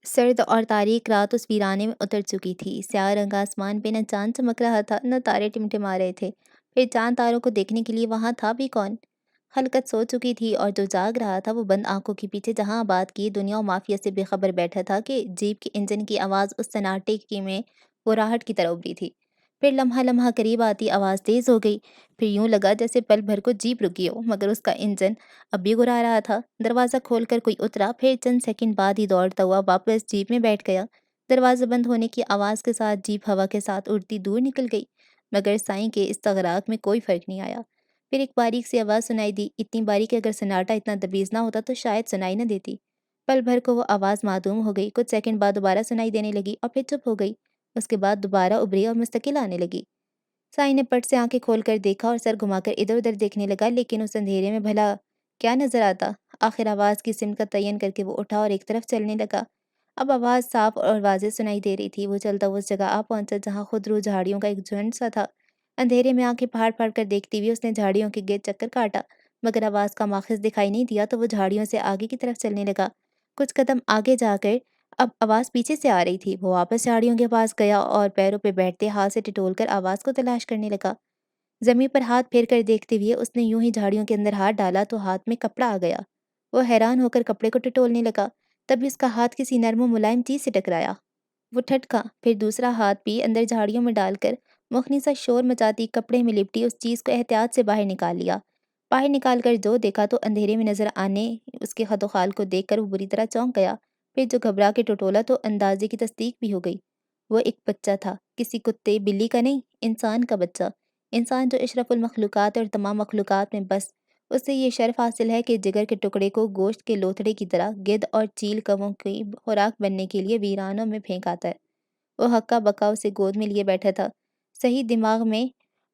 سرد اور تاریک رات اس ویرانے میں اتر چکی تھی۔ سیاہ رنگ آسمان پہ نہ چاند چمک رہا تھا، نہ تارے ٹمٹما رہے تھے۔ پھر چاند تاروں کو دیکھنے کے لیے وہاں تھا بھی کون؟ خلقت سو چکی تھی، اور جو جاگ رہا تھا وہ بند آنکھوں کے پیچھے جہاں آباد کی دنیا و مافیا سے بے خبر بیٹھا تھا کہ جیپ کے انجن کی آواز اس سناٹے کی میں وہ راہٹ کی طرح ابری تھی۔ پھر لمحہ لمحہ قریب آتی آواز تیز ہو گئی، پھر یوں لگا جیسے پل بھر کو جیپ رکی ہو، مگر اس کا انجن اب بھی گھرا رہا تھا۔ دروازہ کھول کر کوئی اترا، پھر چند سیکنڈ بعد ہی دوڑتا ہوا واپس جیپ میں بیٹھ گیا۔ دروازہ بند ہونے کی آواز کے ساتھ جیپ ہوا کے ساتھ اڑتی دور نکل گئی، مگر سائیں کے استغراق میں کوئی فرق نہیں آیا۔ پھر ایک باریک سی آواز سنائی دی، اتنی باریک کہ اگر سناٹا اتنا تبیز نہ ہوتا تو شاید سنائی نہ دیتی۔ پل بھر کو وہ آواز معدوم ہو گئی، کچھ سیکنڈ بعد دوبارہ سنائی دینے لگی اور پھر چپ ہو گئی۔ اس کے بعد دوبارہ ابری اور مستقل آنے لگی۔ سائیں نے پٹ سے آنکھیں کھول کر دیکھا اور سر گھما کر ادھر ادھر دیکھنے لگا، لیکن اس اندھیرے میں بھلا کیا نظر آتا؟ آخر آواز کی سمت کا تعین کر کے وہ اٹھا اور ایک طرف چلنے لگا۔ اب آواز صاف اور واضح سنائی دے رہی تھی۔ وہ چلتا اس جگہ آ پہنچا جہاں خود رو جھاڑیوں کا ایک جھنڈ سا تھا۔ اندھیرے میں آنکھیں پھاڑ پھاڑ کر دیکھتی ہوئی اس نے جھاڑیوں کے گرد چکر کاٹا، مگر آواز کا ماخذ دکھائی نہیں دیا، تو وہ جھاڑیوں سے آگے کی طرف چلنے لگا۔ کچھ قدم آگے جا کر اب آواز پیچھے سے آ رہی تھی۔ وہ واپس جھاڑیوں کے پاس گیا اور پیروں پہ بیٹھتے ہاتھ سے ٹٹول کر آواز کو تلاش کرنے لگا۔ زمین پر ہاتھ پھیر کر دیکھتے ہوئے اس نے یوں ہی جھاڑیوں کے اندر ہاتھ ڈالا تو ہاتھ میں کپڑا آ گیا۔ وہ حیران ہو کر کپڑے کو ٹٹولنے لگا، تبھی اس کا ہاتھ کسی نرم و ملائم چیز سے ٹکرایا۔ وہ ٹھٹکا، پھر دوسرا ہاتھ بھی اندر جھاڑیوں میں ڈال کر مخنی سا شور مچاتی کپڑے میں لپٹی اس چیز کو احتیاط سے باہر نکال لیا۔ باہر نکال کر جو دیکھا تو اندھیرے میں نظر آنے اس کے خد و خال کو دیکھ کر وہ بری طرح چونک گیا۔ پھر جو گھبرا کے ٹٹولا تو اندازے کی تصدیق بھی ہو گئی۔ وہ ایک بچہ تھا، کسی کتے بلی کا نہیں، انسان کا بچہ۔ انسان جو اشرف المخلوقات اور تمام مخلوقات میں بس اسے یہ شرف حاصل ہے کہ جگر کے ٹکڑے کو گوشت کے لوتھڑے کی طرح گدھ اور چیل کووں کی خوراک بننے کے لیے ویرانوں میں پھینک آتا ہے۔ وہ ہکا بکا اسے گود میں لیے بیٹھا تھا۔ صحیح دماغ میں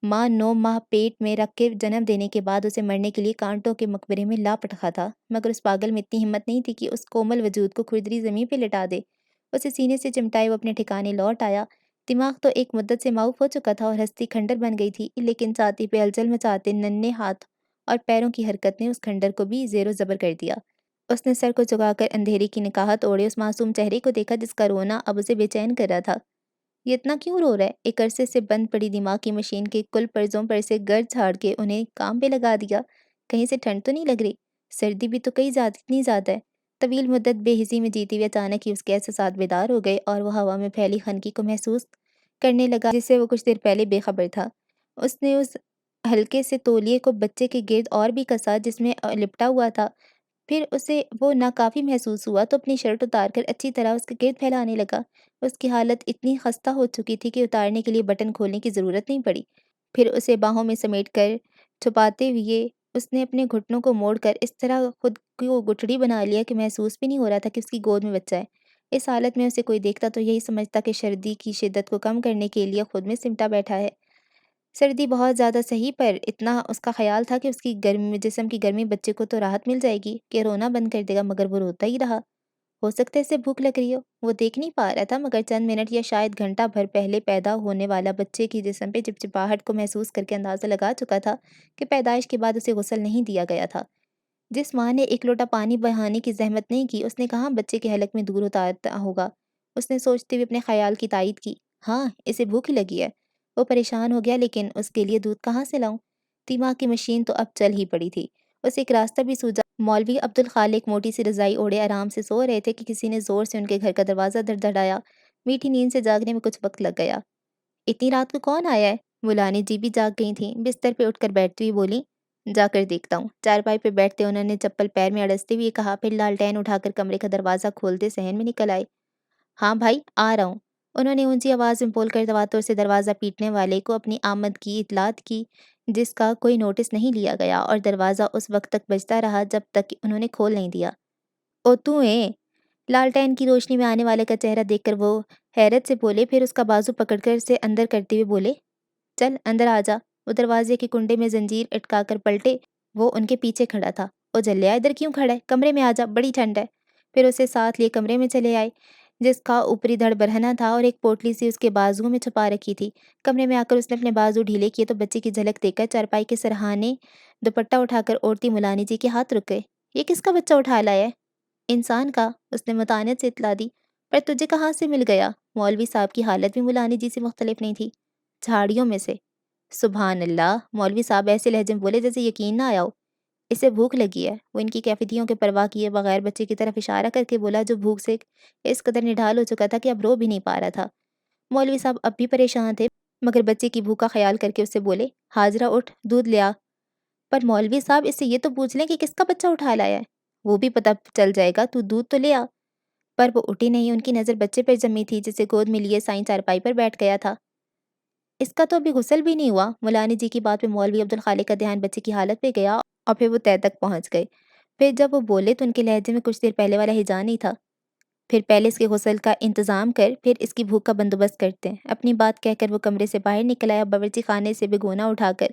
ماں 9 ماہ پیٹ میں رکھ کے جنم دینے کے بعد اسے مرنے کے لیے کانٹوں کے مقبرے میں لا پٹکا تھا، مگر اس پاگل میں اتنی ہمت نہیں تھی کہ اس کومل وجود کو کھردری زمین پہ لٹا دے۔ اسے سینے سے چمٹائے وہ اپنے ٹھکانے لوٹ آیا۔ دماغ تو ایک مدت سے معاف ہو چکا تھا اور ہستی کھنڈر بن گئی تھی، لیکن چھاتی پہ ہلچل مچاتے ننھے ہاتھ اور پیروں کی حرکت نے اس کھنڈر کو بھی زیر و زبر کر دیا۔ اس نے سر کو جھکا کر اندھیرے کی نکاحت اوڑھے اس معصوم چہرے کو دیکھا جس کا رونا اب اسے بے چین کر رہا تھا۔ یہ اتنا کیوں رو رہا ہے؟ ایک عرصے سے بند پڑی دماغ کی مشین کے کل پرزوں پر سے گرد جھاڑ کے انہیں کام پہ لگا دیا۔ کہیں سے ٹھنڈ تو نہیں لگ رہی؟ سردی بھی تو اتنی زیادہ ہے۔ طویل مدت بے حسی میں جیتی ہوئی اچانک ہی اس کے احساسات بیدار ہو گئے اور وہ ہوا میں پھیلی خنکی کو محسوس کرنے لگا جس سے وہ کچھ دیر پہلے بے خبر تھا۔ اس نے اس ہلکے سے تولیے کو بچے کے گرد اور بھی کسا جس میں لپٹا ہوا تھا، پھر اسے وہ ناکافی محسوس ہوا تو اپنی شرٹ اتار کر اچھی طرح اس کے گرد پھیلانے لگا۔ اس کی حالت اتنی خستہ ہو چکی تھی کہ اتارنے کے لیے بٹن کھولنے کی ضرورت نہیں پڑی۔ پھر اسے باہوں میں سمیٹ کر چھپاتے ہوئے اس نے اپنے گھٹنوں کو موڑ کر اس طرح خود کو گٹھڑی بنا لیا کہ محسوس بھی نہیں ہو رہا تھا کہ اس کی گود میں بچہ ہے۔ اس حالت میں اسے کوئی دیکھتا تو یہی سمجھتا کہ سردی کی شدت کو کم کرنے کے لیے خود میں سمٹا بیٹھا ہے۔ سردی بہت زیادہ سہی، پر اتنا اس کا خیال تھا کہ اس کی جسم کی گرمی بچے کو تو راحت مل جائے گی کہ رونا بند کر دے گا، مگر وہ روتا ہی رہا۔ ہو سکتا ہے اسے بھوک لگ رہی ہو، وہ دیکھ نہیں پا رہا تھا، مگر چند منٹ یا شاید گھنٹہ بھر پہلے پیدا ہونے والا بچے کی جسم پہ چپچپاہٹ کو محسوس کر کے اندازہ لگا چکا تھا کہ پیدائش کے بعد اسے غسل نہیں دیا گیا تھا۔ جس ماں نے ایک لوٹا پانی بہانے کی زحمت نہیں کی، اس نے کہاں بچے کے حلق میں دودھ اتارتا ہوگا؟ اس نے سوچتے ہوئے اپنے خیال کی تائید کی۔ ہاں، اسے بھوک لگی ہے۔ وہ پریشان ہو گیا، لیکن اس کے لیے دودھ کہاں سے لاؤں؟ دماغ کی مشین تو اب چل ہی پڑی تھی۔ اسے ایک راستہ بھی سوجا۔ مولوی عبدالخالق موٹی سی رضائی اوڑھے آرام سے سو رہے تھے کہ کسی نے زور سے ان کے گھر کا دروازہ دھڑدھڑایا۔ میٹھی نیند سے جاگنے میں کچھ وقت لگ گیا۔ اتنی رات کو کون آیا ہے؟ ملانی جی بھی جاگ گئی تھیں، بستر پہ اٹھ کر بیٹھتی ہوئی بولی، جا کر دیکھتا ہوں۔ چارپائی پہ بیٹھتے انہوں نے چپل پیر میں اڑستے ہوئے کہا، پھر لالٹین اٹھا کر کمرے کا دروازہ کھولتے صحن میں نکل آئے۔ ہاں بھائی، آ رہا ہوں، انہوں نے اونچی آواز میں بول کر تواتر سے دروازہ پیٹنے والے کو اپنی آمد کی اطلاع کی، جس کا کوئی نوٹس نہیں لیا گیا، اور دروازہ اس وقت تک بجتا رہا جب تک کہ انہوں نے کھول نہیں دیا۔ او تو ہے؟ لالٹین کی روشنی میں آنے والے کا چہرہ دیکھ کر وہ حیرت سے بولے، پھر اس کا بازو پکڑ کر اسے اندر کرتے ہوئے بولے، چل اندر آ جا۔ وہ دروازے کے کنڈے میں زنجیر اٹکا کر پلٹے، وہ ان کے پیچھے کھڑا تھا۔ او جلیا، ادھر کیوں کھڑا ہے؟ کمرے میں آ جا، بڑی ٹھنڈ ہے۔ پھر اسے ساتھ لیے کمرے میں چلے آئے، جس کا اوپری دھڑ برہنہ تھا اور ایک پوٹلی سی اس کے بازوؤں میں چھپا رکھی تھی۔ کمرے میں آ کر اس نے اپنے بازو ڈھیلے کیے تو بچے کی جھلک دیکھ کر چارپائی کے سرہانے دوپٹہ اٹھا کر اوڑھتی ملانی جی کے ہاتھ رک گئے۔ یہ کس کا بچہ اٹھا لایا ہے؟ انسان کا، اس نے متانت سے اطلاع دی۔ پر تجھے کہاں سے مل گیا؟ مولوی صاحب کی حالت بھی ملانی جی سے مختلف نہیں تھی۔ جھاڑیوں میں سے۔ سبحان اللہ، مولوی صاحب ایسے لہجے میں بولے جیسے یقین نہ آیا ہو۔ اسے بھوک لگی ہے، وہ ان کی کیفیتیوں کے پرواہ کیے بغیر بچے کی طرف اشارہ کر کے بولا، جو بھوک سے اس قدر نڈھال ہو چکا تھا کہ اب رو بھی نہیں پا رہا تھا۔ مولوی صاحب اب بھی پریشان تھے، مگر بچے کی بھوک کا خیال کر کے اس سے بولے، حاضرہ اٹھ، دودھ لے آ۔ پر مولوی صاحب، اس سے یہ تو پوچھ لیں کہ کس کا بچہ اٹھا لایا ہے؟ وہ بھی پتہ چل جائے گا، تو دودھ تو لے آ۔ پر وہ اٹھی نہیں، ان کی نظر بچے پر جمی تھی جسے گود میں لیے سائیں چارپائی پر بیٹھ گیا تھا۔ اس کا تو ابھی غسل بھی نہیں ہوا۔ ملانی جی کی بات پہ مولوی عبدالخالق کا دھیان بچے کی حالت پہ گیا، اور پھر وہ تہہ تک پہنچ گئے۔ پھر جب وہ بولے تو ان کے لہجے میں کچھ دیر پہلے والا ہجا نہیں تھا۔ پھر پہلے اس کے غسل کا انتظام کر، پھر اس کی بھوک کا بندوبست کرتے ہیں۔ اپنی بات کہہ کر وہ کمرے سے باہر نکل آیا، باورچی خانے سے بھگونا اٹھا کر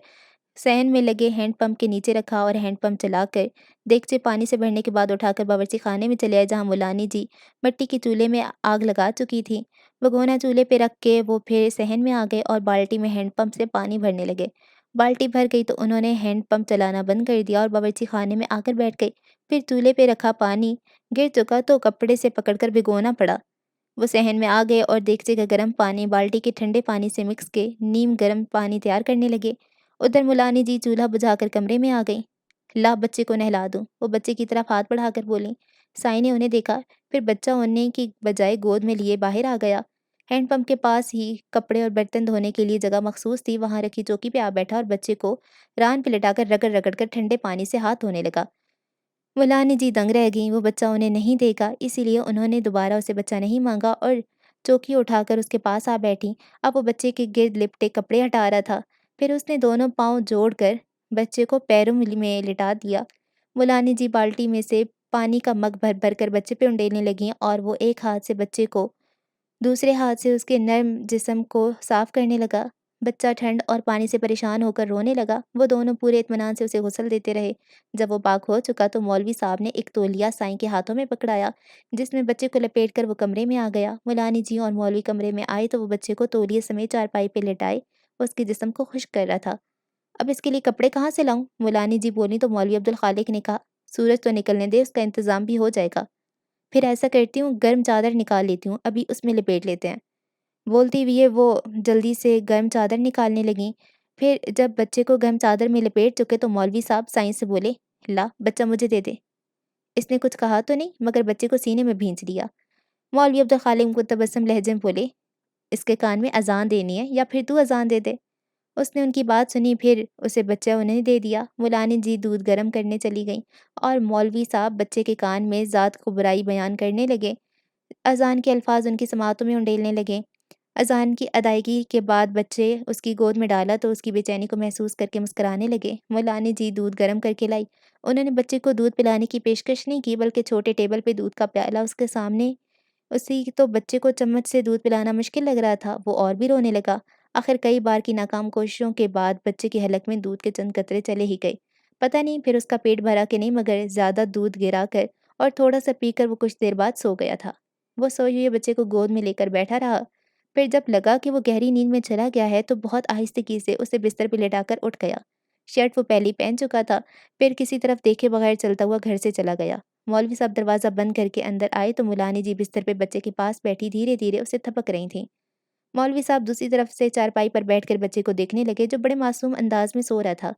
صحن میں لگے ہینڈ پمپ کے نیچے رکھا اور ہینڈ پمپ چلا کر دیگچے پانی سے بھرنے کے بعد اٹھا کر باورچی خانے میں چلے آئے، جہاں ملانی جی مٹی کے چولہے میں آگ لگا چکی تھی۔ بھگونا چولہے پہ رکھ کے وہ پھر صحن میں آ گئے اور بالٹی میں ہینڈ پمپ سے پانی بھرنے لگے۔ بالٹی بھر گئی تو انہوں نے ہینڈ پمپ چلانا بند کر دیا اور باورچی خانے میں آ کر بیٹھ گئے۔ پھر چولہے پہ رکھا پانی گر چکا تو کپڑے سے پکڑ کر بھگونا پڑا۔ وہ صحن میں آ گئے اور دیگچے کا گرم پانی بالٹی کے ٹھنڈے پانی سے مکس کے نیم گرم پانی تیار کرنے لگے۔ ادھر ملانی جی چولہا بجھا کر کمرے میں آ گئیں۔ لا بچے کو نہلا دوں، وہ بچے کی طرف ہاتھ بڑھا کر بولیں۔ سائیں نے انہیں دیکھا، پھر بچہ انہیں کی بجائے گود میں لیے باہر آ گیا۔ ہینڈ پمپ کے پاس ہی کپڑے اور برتن دھونے کے لیے جگہ مخصوص تھی، وہاں رکھی چوکی پہ آ بیٹھا اور بچے کو ران پہ لٹا کر رگڑ رگڑ کر ٹھنڈے پانی سے ہاتھ دھونے لگا۔ ملانی جی دنگ رہ گئیں، وہ بچہ انہیں نہیں دیکھا، اسی لیے انہوں نے دوبارہ اسے بچہ نہیں مانگا اور چوکی اٹھا کر اس کے پاس آ بیٹھی۔ اب وہ بچے کے گرد لپٹے کپڑے ہٹا رہا تھا، پھر اس نے دونوں پاؤں جوڑ کر بچے کو پیروں میں لٹا دیا۔ ملانی جی بالٹی میں سے پانی کا مگ بھر بھر کر بچے پہ انڈیلنے لگیں اور وہ ایک ہاتھ سے بچے کو، دوسرے ہاتھ سے اس کے نرم جسم کو صاف کرنے لگا۔ بچہ ٹھنڈ اور پانی سے پریشان ہو کر رونے لگا۔ وہ دونوں پورے اطمینان سے اسے غسل دیتے رہے۔ جب وہ پاک ہو چکا تو مولوی صاحب نے ایک تولیہ سائیں کے ہاتھوں میں پکڑایا، جس میں بچے کو لپیٹ کر وہ کمرے میں آ گیا۔ ملانی جی اور مولوی کمرے میں آئے تو وہ بچے کو تولیے سمیت چارپائی پہ لٹائے وہ اس کے جسم کو خشک کر رہا تھا۔ اب اس کے لیے کپڑے کہاں سے لاؤں؟ ملانی جی بولی تو مولوی عبدالخالق نے کہا، سورج تو نکلنے دے، اس کا انتظام بھی ہو جائے گا۔ پھر ایسا کرتی ہوں، گرم چادر نکال لیتی ہوں، ابھی اس میں لپیٹ لیتے ہیں۔ بولتی ہوئے وہ جلدی سے گرم چادر نکالنے لگیں۔ پھر جب بچے کو گرم چادر میں لپیٹ چکے تو مولوی صاحب سائیں سے بولے، لا بچہ مجھے دے دے۔ اس نے کچھ کہا تو نہیں، مگر بچے کو سینے میں بھینچ لیا۔ مولوی عبدالخالق کو تبسم لہجے میں بولے، اس کے کان میں اذان دینی ہے یا پھر تو اذان دے دے۔ اس نے ان کی بات سنی، پھر اسے بچہ انہیں دے دیا۔ ملانی جی دودھ گرم کرنے چلی گئیں اور مولوی صاحب بچے کے کان میں ذات کو برائی بیان کرنے لگے۔ اذان کے الفاظ ان کی سماعتوں میں انڈیلنے لگے۔ اذان کی ادائیگی کے بعد بچے اس کی گود میں ڈالا تو اس کی بے چینی کو محسوس کر کے مسکرانے لگے۔ مولا نے جی دودھ گرم کر کے لائی۔ انہوں نے بچے کو دودھ پلانے کی پیشکش نہیں کی بلکہ چھوٹے ٹیبل پہ دودھ کا پیالہ اس کے سامنے اسی تو بچے کو چمچ سے دودھ پلانا مشکل لگ رہا تھا، وہ اور بھی رونے لگا۔ آخر کئی بار کی ناکام کوششوں کے بعد بچے کی حلق میں دودھ کے چند قطرے چلے ہی گئے۔ پتہ نہیں پھر اس کا پیٹ بھرا کہ نہیں، مگر زیادہ دودھ گرا کر اور تھوڑا سا پی کر وہ کچھ دیر بعد سو گیا تھا۔ وہ سوئے ہوئے بچے کو گود میں لے کر بیٹھا رہا، پھر جب لگا کہ وہ گہری نیند میں چلا گیا ہے تو بہت آہستگی سے اسے بستر پہ لٹا کر اٹھ گیا۔ شرٹ وہ پہلے ہی پہن چکا تھا، پھر کسی طرف دیکھے بغیر چلتا ہوا گھر سے چلا گیا۔ مولوی صاحب دروازہ بند کر کے اندر آئے تو مولانی جی بستر پہ بچے کے پاس بیٹھی دھیرے دھیرے اسے تھپک رہی تھیں۔ مولوی صاحب دوسری طرف سے چارپائی پر بیٹھ کر بچے کو دیکھنے لگے جو بڑے معصوم انداز میں سو رہا تھا۔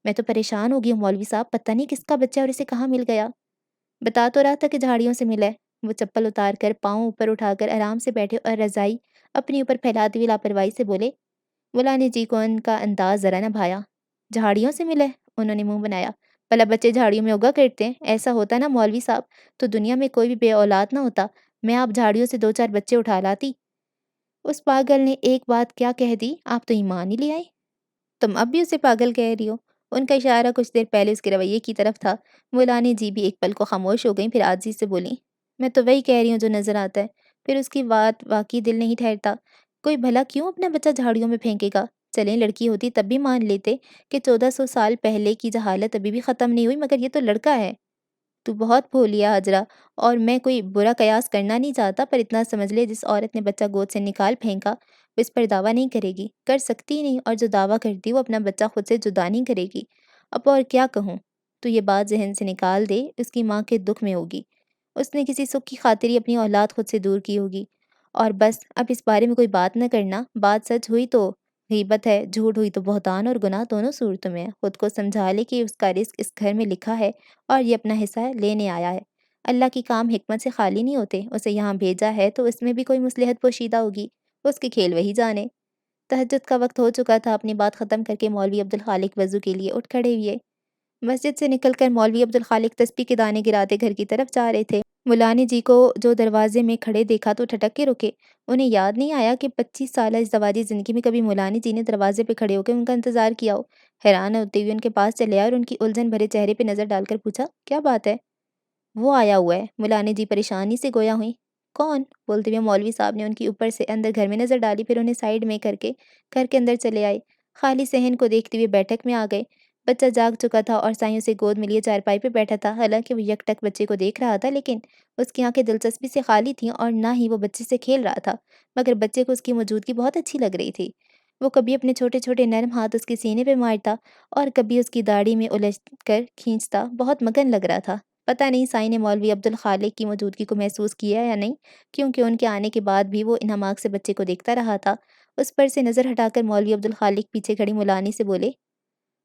میں تو پریشان ہو گئی ہوں مولوی صاحب، پتہ نہیں کس کا بچہ ہے اور اسے کہاں مل گیا۔ بتا تو رہا تھا کہ جھاڑیوں سے ملا ہے۔ وہ چپل اتار کر پاؤں اوپر اٹھا کر آرام سے بیٹھے اور رضائی اپنی اوپر پھیلاتے ہوئے لاپرواہی سے بولے۔ مولانا جی کو ان کا انداز ذرا نہ بھایا۔ جھاڑیوں سے ملا ہے؟ انہوں نے منہ بنایا۔ بھلا بچے جھاڑیوں میں اگا کرتے ہیں؟ ایسا ہوتا نا مولوی صاحب تو دنیا میں کوئی بھی بے اولاد نہ ہوتا، میں آپ جھاڑیوں سے 2-4 بچے اٹھا لاتی۔ اس پاگل نے ایک بات کیا کہہ دی، آپ تو ایمان ہی لے آئے۔ تم اب بھی اسے پاگل کہہ رہی ہو؟ ان کا اشارہ کچھ دیر پہلے اس کے رویے کی طرف تھا۔ مولانی جی بھی ایک پل کو خاموش ہو گئیں، پھر عاجزی سے بولیں، میں تو وہی کہہ رہی ہوں جو نظر آتا ہے، پھر اس کی بات واقعی دل نہیں ٹھہرتا۔ کوئی بھلا کیوں اپنا بچہ جھاڑیوں میں پھینکے گا؟ چلیں لڑکی ہوتی تب بھی مان لیتے کہ 1400 سال پہلے کی جہالت ابھی بھی ختم نہیں ہوئی، مگر یہ تو لڑکا ہے۔ تو بہت بھولی ہے حجرہ، اور میں کوئی برا قیاس کرنا نہیں چاہتا، پر اتنا سمجھ لے جس عورت نے بچہ گود سے نکال پھینکا وہ اس پر دعویٰ نہیں کرے گی، کر سکتی نہیں، اور جو دعویٰ کرتی وہ اپنا بچہ خود سے جدا نہیں کرے گی۔ اب اور کیا کہوں؟ تو یہ بات ذہن سے نکال دے، اس کی ماں کے دکھ میں ہوگی، اس نے کسی سکھ کی خاطر ہی اپنی اولاد خود سے دور کی ہوگی، اور بس اب اس بارے میں کوئی بات نہ کرنا۔ بات سچ ہوئی تو غیبت ہے، جھوٹ ہوئی تو بہتان اور گناہ دونوں صورتوں میں ہے۔ خود کو سمجھا لے کہ اس کا رزق اس گھر میں لکھا ہے اور یہ اپنا حصہ لینے آیا ہے۔ اللہ کی کام حکمت سے خالی نہیں ہوتے، اسے یہاں بھیجا ہے تو اس میں بھی کوئی مصلحت پوشیدہ ہوگی، اس کے کھیل وہی جانے۔ تہجد کا وقت ہو چکا تھا۔ اپنی بات ختم کر کے مولوی عبدالخالق وضو کے لیے اٹھ کھڑے ہوئے۔ مسجد سے نکل کر مولوی عبدالخالق تسبیح کے دانے گراتے گھر کی طرف جا رہے تھے۔ مولانا جی کو جو دروازے میں کھڑے دیکھا تو ٹھٹک کے رکے۔ انہیں یاد نہیں آیا کہ 25 سالہ ازدواجی زندگی میں کبھی مولانا جی نے دروازے پہ کھڑے ہو کے ان کا انتظار کیا ہو۔ حیران ہوتے ہوئے ان کے پاس چلے آئے اور ان کی الجھن بھرے چہرے پہ نظر ڈال کر پوچھا، کیا بات ہے؟ وہ آیا ہوا ہے۔ مولانا جی پریشانی سے گویا ہوئیں۔ کون؟ بولتے ہوئے مولوی صاحب نے ان کی اوپر سے اندر گھر میں نظر ڈالی، پھر انہیں سائیڈ میں کر کے گھر کے اندر چلے آئے۔ خالی صحن کو دیکھتے ہوئے بیٹھک میں آ گئے۔ بچہ جاگ چکا تھا اور سائیوں سے گود میں لیے چارپائی پہ بیٹھا تھا۔ حالانکہ وہ یک ٹک بچے کو دیکھ رہا تھا، لیکن اس کی آنکھیں دلچسپی سے خالی تھیں اور نہ ہی وہ بچے سے کھیل رہا تھا، مگر بچے کو اس کی موجودگی بہت اچھی لگ رہی تھی۔ وہ کبھی اپنے چھوٹے چھوٹے نرم ہاتھ اس کے سینے پہ مارتا اور کبھی اس کی داڑھی میں الجھ کر کھینچتا، بہت مگن لگ رہا تھا۔ پتہ نہیں سائیں نے مولوی عبدالخالق کی موجودگی کو محسوس کیا یا نہیں، کیونکہ ان کے آنے کے بعد بھی وہ انہماک سے بچے کو دیکھتا رہا تھا۔ اس پر سے نظر ہٹا کر مولوی عبدالخالق پیچھے کھڑی مولانی سے بولے،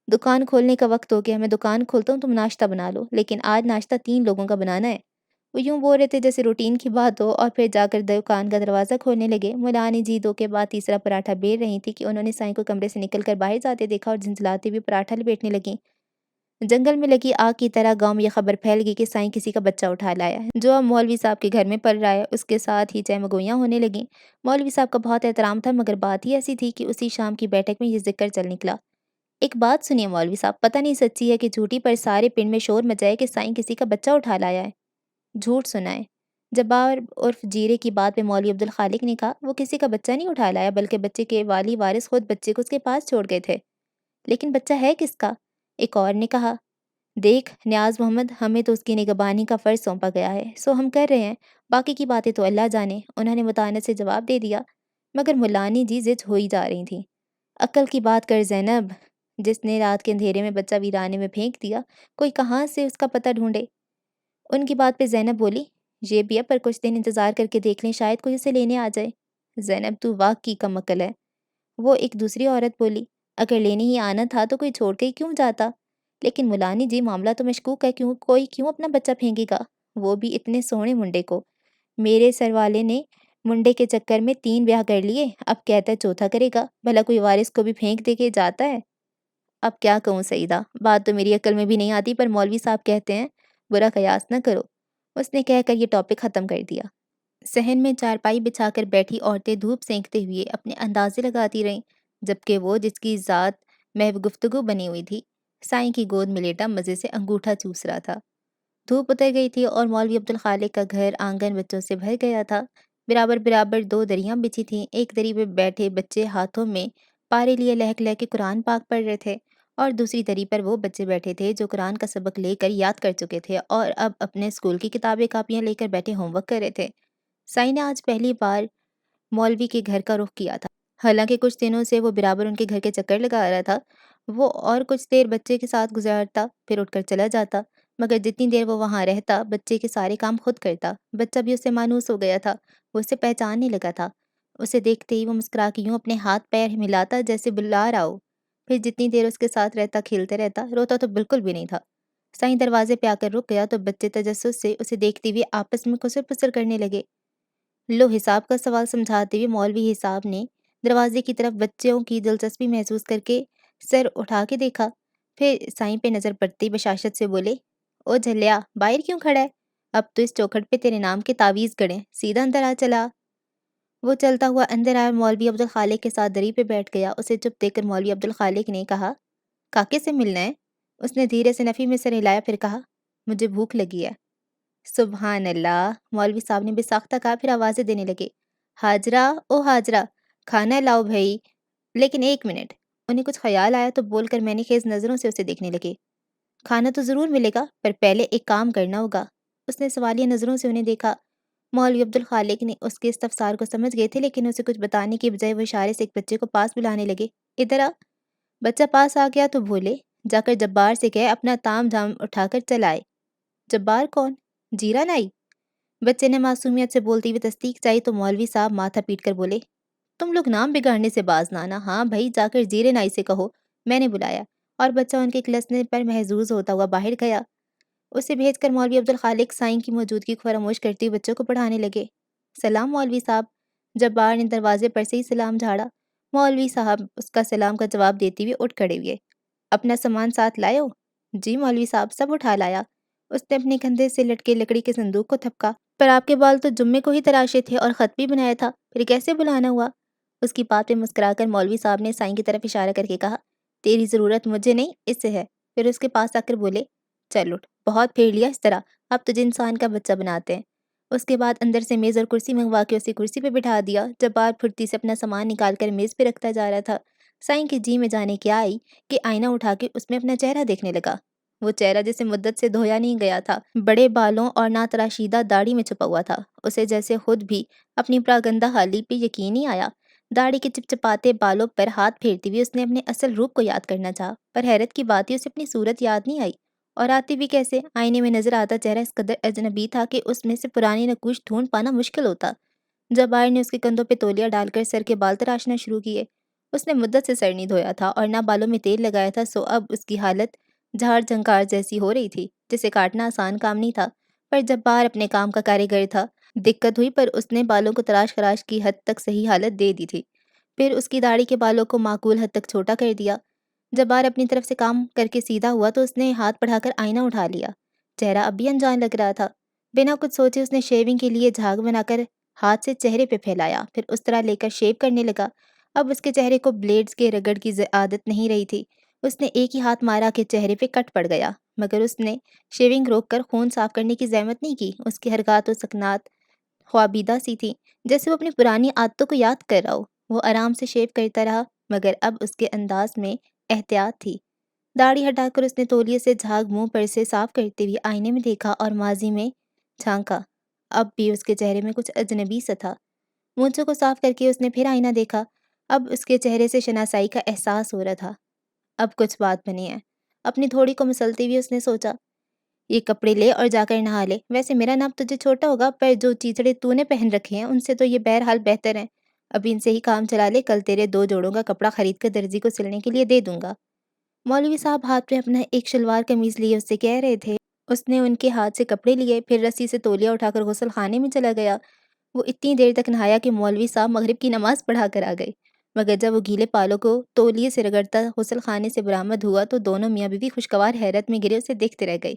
دکان کھولنے کا وقت ہو گیا، میں دکان کھولتا ہوں، تم ناشتہ بنا لو، لیکن آج ناشتہ 3 لوگوں کا بنانا ہے۔ وہ یوں بول رہے تھے جیسے روٹین کی بات ہو، اور پھر جا کر دکان کا دروازہ کھولنے لگے۔ مولانا جی 2 کے بعد تیسرا پراٹھا بیل رہی تھی کہ انہوں نے سائیں کو کمرے سے نکل کر باہر جاتے دیکھا اور جھنجھلاتے ہوئے پراٹھا لپیٹنے لگیں۔ جنگل میں لگی آگ کی طرح گاؤں میں یہ خبر پھیل گئی کہ سائیں کسی کا بچہ اٹھا لایا ہے، جو اب مولوی صاحب کے گھر میں پل رہا ہے۔ اس کے ساتھ ہی چہمگوئیاں ہونے لگیں۔ مولوی صاحب کا بہت احترام تھا، مگر بات ہی ایسی تھی کہ اسی شام کی بیٹھک میں یہ ذکر چل نکلا۔ ایک بات سنیے مولوی صاحب، پتہ نہیں سچی ہے کہ جھوٹی، پر سارے پنڈ میں شور مچا ہے کہ سائیں کسی کا بچہ اٹھا لایا ہے۔ جھوٹ سنائے؟ جبار عرف جیرے کی بات پہ مولوی عبدالخالق نے کہا، وہ کسی کا بچہ نہیں اٹھا لایا، بلکہ بچے کے والی وارث خود بچے کو اس کے پاس چھوڑ گئے تھے۔ لیکن بچہ ہے کس کا؟ ایک اور نے کہا، دیکھ نیاز محمد، ہمیں تو اس کی نگہبانی کا فرض سونپا گیا ہے، سو ہم کر رہے ہیں، باقی کی باتیں تو اللہ جانے، انہوں نے متانت سے جواب دے دیا۔ مگر مولانی جی ضد ہوئی جا رہی تھیں۔ عقل کی بات کر زینب، جس نے رات کے اندھیرے میں بچہ ویرانے میں پھینک دیا، کوئی کہاں سے اس کا پتہ ڈھونڈے؟ ان کی بات پہ زینب بولی، یہ بھی ہے، پر کچھ دن انتظار کر کے دیکھ لیں، شاید کوئی اسے لینے آ جائے۔ زینب تو واقعی کم عقل ہے۔ وہ ایک دوسری عورت بولی، اگر لینے ہی آنا تھا تو کوئی چھوڑ کے ہی کیوں جاتا؟ لیکن مولانی جی معاملہ تو مشکوک ہے، کوئی کیوں اپنا بچہ پھینکے گا، وہ بھی اتنے سوہنے منڈے کو؟ میرے سر والے نے منڈے کے چکر میں 3 بیاہ کر لیے، اب کہتا ہے چوتھا کرے گا، بھلا کوئی وارث کو بھی پھینک دے کے جاتا ہے؟ اب کیا کہوں سعیدہ، بات تو میری عقل میں بھی نہیں آتی، پر مولوی صاحب کہتے ہیں برا قیاس نہ کرو۔ اس نے کہہ کر یہ ٹاپک ختم کر دیا۔ صحن میں چارپائی بچھا کر بیٹھی عورتیں دھوپ سینکتے ہوئے اپنے اندازے لگاتی رہیں، جبکہ وہ جس کی ذات محو گفتگو بنی ہوئی تھی، سائیں کی گود میں لیٹا مزے سے انگوٹھا چوس رہا تھا۔ دھوپ اتر گئی تھی اور مولوی عبدالخالق کا گھر آنگن بچوں سے بھر گیا تھا۔ برابر برابر دو دریاں بچھی تھیں، ایک دری پہ بیٹھے بچے ہاتھوں میں پارے لیے لہک لہ کے قرآن پاک پڑھ رہے تھے، اور دوسری دری پر وہ بچے بیٹھے تھے جو قرآن کا سبق لے کر یاد کر چکے تھے اور اب اپنے اسکول کی کتابیں کاپیاں لے کر بیٹھے ہوم ورک کر رہے تھے۔ سائی نے آج پہلی بار مولوی کے گھر کا رخ کیا تھا، حالانکہ کچھ دنوں سے وہ برابر ان کے گھر کے چکر لگا رہا تھا۔ وہ اور کچھ دیر بچے کے ساتھ گزارتا، پھر اٹھ کر چلا جاتا، مگر جتنی دیر وہ وہاں رہتا بچے کے سارے کام خود کرتا۔ بچہ بھی اس سے مانوس ہو گیا تھا، وہ اسے پہچاننے لگا تھا۔ اسے دیکھتے ہی وہ مسکرا کے یوں اپنے ہاتھ پیر ہلاتا جیسے بلا رہا ہو، پھر جتنی دیر اس کے ساتھ رہتا کھیلتے رہتا، روتا تو بالکل بھی نہیں تھا۔ سائیں دروازے پہ آ کر رک گیا تو بچے تجسس سے اسے دیکھتے ہوئے آپس میں کسر پسر کرنے لگے۔ لو حساب کا سوال سمجھاتے ہوئے مولوی حساب نے دروازے کی طرف بچوں کی دلچسپی محسوس کر کے سر اٹھا کے دیکھا، پھر سائیں پہ نظر پڑتے ہی بشاشت سے بولے، او جھلیا، باہر کیوں کھڑا ہے؟ اب تو اس چوکھٹ پہ تیرے نام کے تعویذ گڑیں، سیدھا اندر آ چلا۔ وہ چلتا ہوا اندر آیا اور مولوی عبدالخالق کے ساتھ دری پہ بیٹھ گیا۔ اسے چپ دیکھ کر مولوی عبدالخالق نے کہا، کاکے سے ملنا ہے؟ اس نے دھیرے سے نفی میں سر ہلایا، پھر کہا، مجھے بھوک لگی ہے۔ سبحان اللہ، مولوی صاحب نے بے ساختہ کہا، پھر آوازیں دینے لگے، حاجرہ او حاجرہ، کھانا لاؤ بھائی۔ لیکن ایک منٹ، انہیں کچھ خیال آیا تو بول کر میں نے خیز نظروں سے اسے دیکھنے لگے، کھانا تو ضرور ملے گا، پر پہلے ایک کام کرنا ہوگا۔ اس نے سوالیہ نظروں سے انہیں دیکھا۔ مولوی عبدالخالق نے اس کے استفسار کو سمجھ گئے تھے، لیکن اسے کچھ بتانے کی بجائے وہ اشارے سے ایک بچے کو پاس بلانے لگے، ادھر آ۔ بچہ پاس آ گیا تو بولے، جا کر جبار سے کہے اپنا تام جھام اٹھا کر چل آئے۔ جبار کون؟ جیرا نائی؟ بچے نے معصومیت سے بولتے ہوئے تصدیق چاہی تو مولوی صاحب ماتھا پیٹ کر بولے، تم لوگ نام بگاڑنے سے باز نہ آنا، ہاں بھائی جا کر زیرے نائی سے کہو میں نے بلایا۔ اور بچہ ان کے کلسنے پر محظوظ ہوتا ہوا باہر گیا۔ اسے بھیج کر مولوی عبدالخالق سائیں کی موجودگی کو فراموش کرتے ہوئے بچوں کو پڑھانے لگے۔ سلام مولوی صاحب۔ جبار نے دروازے پر سے ہی سلام جھاڑا۔ مولوی صاحب اس کا سلام کا جواب دیتے ہوئے اٹھ کھڑے ہوئے۔ اپنا سامان ساتھ لائے ہو؟ جی مولوی صاحب، سب اٹھا لایا۔ اس نے اپنے کندھے سے لٹکے لکڑی کے صندوق کو تھپکا، پر آپ کے بال تو جمعے کو ہی تراشے تھے اور خط بھی بنایا تھا، پھر کیسے بلانا ہوا؟ اس کی بات پہ مسکرا کر مولوی صاحب نے سائیں کی طرف اشارہ کر کے کہا، تیری ضرورت مجھے نہیں اس سے ہے۔ پھر اس کے پاس آ کر بولے، چل اٹھ، بہت پھیر لیا اس طرح، اب تجھے انسان کا بچہ بناتے ہیں۔ اس کے بعد اندر سے میز اور کرسی منگوا کے اسے کرسی پہ بٹھا دیا۔ جبار پھرتی سے اپنا سامان نکال کر میز پہ رکھتا جا رہا تھا۔ سائیں کی جی میں جانے کیا آئی کہ آئینہ اٹھا کے اس میں اپنا چہرہ دیکھنے لگا۔ وہ چہرہ جسے مدت سے دھویا نہیں گیا تھا، بڑے بالوں اور نا تراشیدہ داڑھی میں چھپا ہوا تھا۔ اسے جیسے خود بھی اپنی پراگندہ حالی پہ یقین نہیں آیا۔ داڑھی کے چپچپاتے بالوں پر ہاتھ پھیرتی ہوئی اس نے اپنے اصل روپ کو یاد کرنا چاہا، پر حیرت کی بات ہی اسے اپنی صورت یاد نہیں آئی، اور آتی بھی کیسے؟ آئینے میں نظر آتا چہرہ اس قدر اجنبی تھا کہ اس میں سے پرانی نقوش ڈھونڈ پانا مشکل ہوتا۔ جبار نے اس کے کندھوں پہ تولیہ ڈال کر سر کے بال تراشنا شروع کیے۔ اس نے مدت سے سر نہیں دھویا تھا اور نہ بالوں میں تیل لگایا تھا، سو اب اس کی حالت جھاڑ جھنکار جیسی ہو رہی تھی، جسے کاٹنا آسان کام نہیں تھا۔ پر جبار اپنے کام کا کاریگر تھا، دقت ہوئی پر اس نے بالوں کو تراش خراش کی حد تک صحیح حالت دے دی تھی، پھر اس کی داڑھی کے بالوں کو معقول حد تک چھوٹا کر دیا۔ جبار اپنی طرف سے کام کر کے سیدھا ہوا تو اس نے ہاتھ بڑھا کر آئینہ اٹھا لیا۔ چہرہ اب بھی انجان لگ رہا تھا۔ بنا کچھ سوچے اس نے شیونگ کے لیے جھاگ بنا کر ہاتھ سے چہرے پہ پھیلایا، پھر اس طرح لے کر شیو کرنے لگا۔ اب اس کے چہرے کو بلیڈز کے رگڑ کی عادت نہیں رہی تھی۔ اس نے ایک ہی ہاتھ مارا کہ چہرے پہ کٹ پڑ گیا، مگر اس نے شیونگ روک کر خون صاف کرنے کی زحمت نہیں کی۔ اس کی حرکات و سکنات خوابیدہ سی تھی، جیسے وہ اپنی پرانی عادتوں کو یاد کر رہا ہو۔ وہ آرام سے شیو کرتا رہا، مگر اب اس کے انداز میں احتیاط تھی۔ داڑھی ہٹا کر اس نے تولیے سے جھاگ منہ پر سے صاف کرتے ہوئے آئینے میں دیکھا اور ماضی میں جھانکا۔ اب بھی اس کے چہرے میں کچھ اجنبی سا تھا۔ مونچھوں کو صاف کر کے اس نے پھر آئینہ دیکھا۔ اب اس کے چہرے سے شناسائی کا احساس ہو رہا تھا۔ اب کچھ بات بنی ہے۔ اپنی تھوڑی کو مسلتے ہوئے اس نے سوچا، یہ کپڑے لے اور جا کر نہا لے۔ ویسے میرا ناپ تجھے چھوٹا ہوگا، پر جو چیچڑے تو نے پہن رکھے ہیں ان سے تو یہ بہرحال بہتر ہیں۔ ابھی ان سے ہی کام چلا لے، کل تیرے 2 جوڑوں کا کپڑا خرید کر درزی کو سلنے کے لیے دے دوں گا۔ مولوی صاحب ہاتھ پہ اپنا ایک شلوار قمیض لیے اس سے کہہ رہے تھے۔ اس نے ان کے ہاتھ سے کپڑے لیے، پھر رسی سے تولیہ اٹھا کر غسل خانے میں چلا گیا۔ وہ اتنی دیر تک نہایا کہ مولوی صاحب مغرب کی نماز پڑھا کر آ گئے، مگر جب وہ گیلے بالوں کو تولیے سے رگڑتا غسل خانے سے برآمد ہوا تو دونوں میاں بیوی خوشگوار حیرت میں گرے اسے دیکھتے رہ گئے۔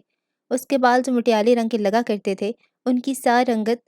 اس کے بال جو مٹیالے رنگ کے لگا کرتے تھے، ان کی سیاہ رنگت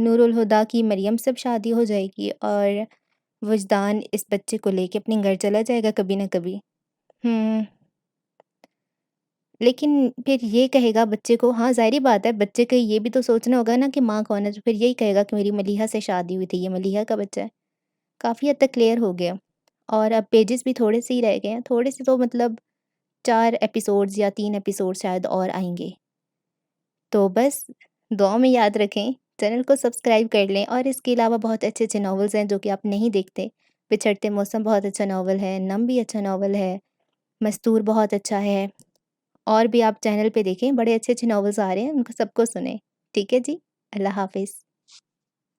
نور الہدیٰ کی مریم سے اب شادی ہو جائے گی اور وجدان اس بچے کو لے کے اپنے گھر چلا جائے گا کبھی نہ کبھی۔ ہوں لیکن پھر یہ کہے گا بچے کو، ہاں ظاہری بات ہے بچے کو یہ بھی تو سوچنا ہوگا نا کہ ماں کون ہے، تو پھر یہی کہے گا کہ میری ملیحہ سے شادی ہوئی تھی، یہ ملیحہ کا بچہ ہے۔ کافی حد تک کلیئر ہو گیا اور اب پیجز بھی تھوڑے سے ہی رہ گئے ہیں، تھوڑے سے تو مطلب 4 ایپیسوڈز یا 3 ایپیسوڈ شاید اور آئیں گے۔ تو بس دعاؤں میں یاد رکھیں، چینل کو سبسکرائب کر لیں اور اس کے علاوہ بہت اچھے اچھے ناولز ہیں جو کہ آپ نہیں دیکھتے۔ بچھڑتے موسم بہت اچھا ناول ہے، نم بھی اچھا ناول ہے، مستور بہت اچھا ہے، اور بھی آپ چینل پہ دیکھیں بڑے اچھے اچھے ناولز آ رہے ہیں، ان کو سب کو سنیں۔ ٹھیک ہے جی، اللہ حافظ۔